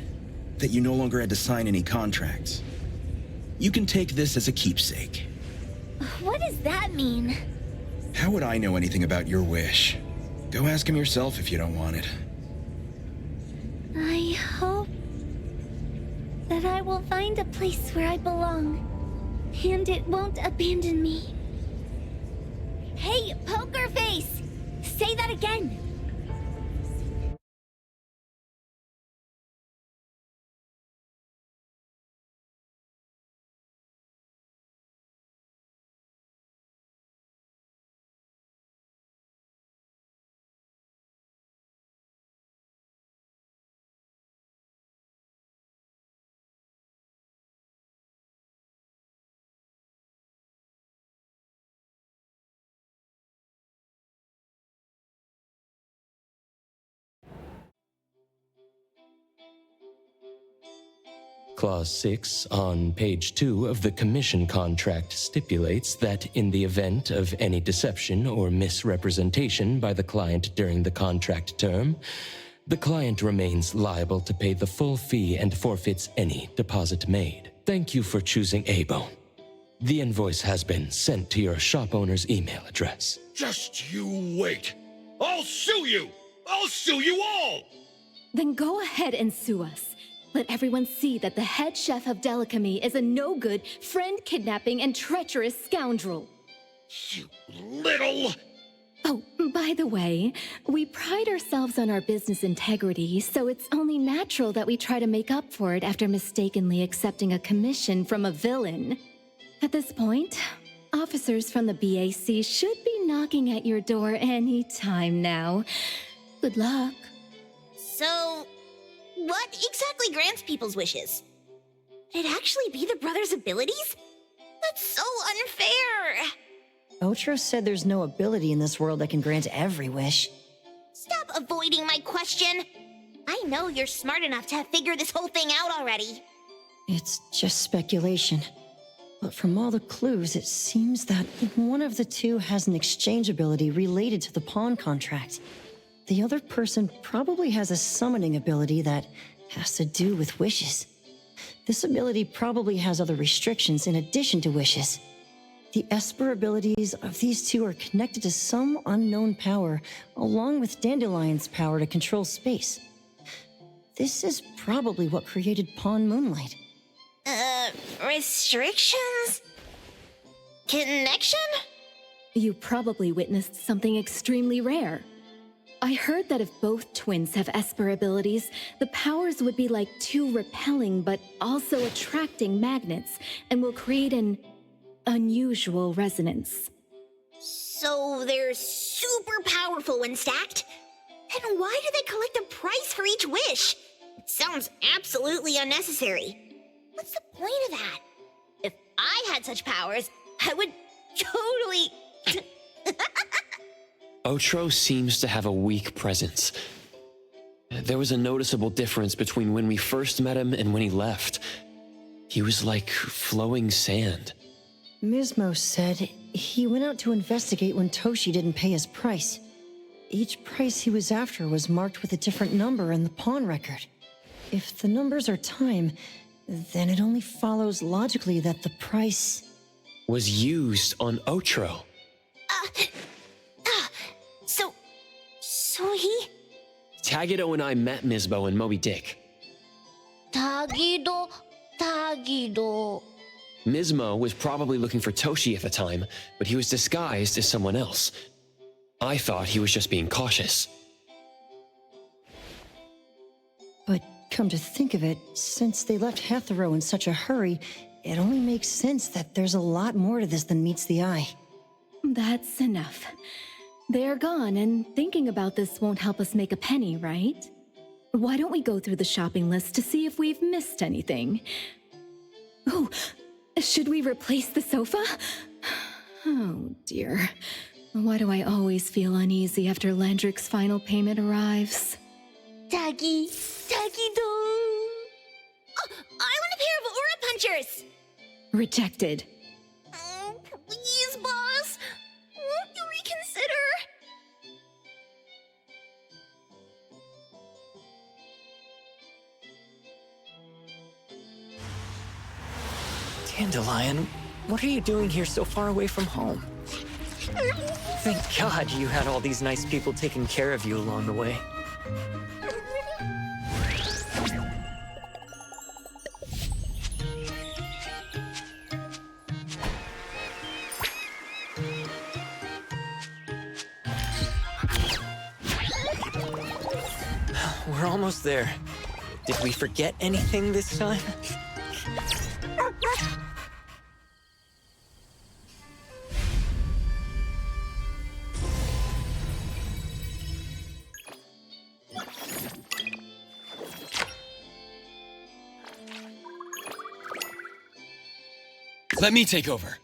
that you no longer had to sign any contracts. You can take this as a keepsake. What does that mean? How would I know anything about your wish? Go ask him yourself if you don't want it. I hope that I will find a place where I belong, and it won't abandon me. Hey, Poker Face! Say that again! Clause 6 on page 2 of the commission contract stipulates that in the event of any deception or misrepresentation by the client during the contract term, the client remains liable to pay the full fee and forfeits any deposit made. Thank you for choosing A-Bone. The invoice has been sent to your shop owner's email address. Just you wait. I'll sue you! I'll sue you all! Then go ahead and sue us. Let everyone see that the head chef of Delicamy is a no-good, friend-kidnapping, and treacherous scoundrel. You little... Oh, by the way, we pride ourselves on our business integrity, so it's only natural that we try to make up for it after mistakenly accepting a commission from a villain. At this point, officers from the BAC should be knocking at your door any time now. Good luck. So, what exactly grants people's wishes? Would it actually be the brothers' abilities? That's so unfair! Otro said there's no ability in this world that can grant every wish. Stop avoiding my question! I know you're smart enough to have figured this whole thing out already. It's just speculation. But from all the clues, it seems that one of the two has an exchange ability related to the pawn contract. The other person probably has a summoning ability that has to do with wishes. This ability probably has other restrictions in addition to wishes. The Esper abilities of these two are connected to some unknown power, along with Dandelion's power to control space. This is probably what created Pawn Moonlight. Restrictions? Connection? You probably witnessed something extremely rare. I heard that if both twins have Esper abilities, the powers would be like two repelling but also attracting magnets and will create an unusual resonance. So they're super powerful when stacked? Then why do they collect a price for each wish? It sounds absolutely unnecessary. What's the point of that? If I had such powers, I would totally... Otro seems to have a weak presence. There was a noticeable difference between when we first met him and when he left. He was like flowing sand. Mismo said he went out to investigate when Toshi didn't pay his price. Each price he was after was marked with a different number in the pawn record. If the numbers are time, then it only follows logically that the price... was used on Otro. So he Tagido and I met Mizbo and Moby Dick. Tagido. Mizmo was probably looking for Toshi at the time, but he was disguised as someone else. I thought he was just being cautious. But come to think of it, since they left Hetero in such a hurry, it only makes sense that there's a lot more to this than meets the eye. That's enough. They're gone, and thinking about this won't help us make a penny, right? Why don't we go through the shopping list to see if we've missed anything? Oh, should we replace the sofa? Oh dear. Why do I always feel uneasy after Landrick's final payment arrives? Tagido. Oh, I want a pair of aura punchers! Rejected. Oh, please, boss. Won't you reconsider? Dandelion, what are you doing here so far away from home? Thank God you had all these nice people taking care of you along the way. We're almost there. Did we forget anything this time? Let me take over.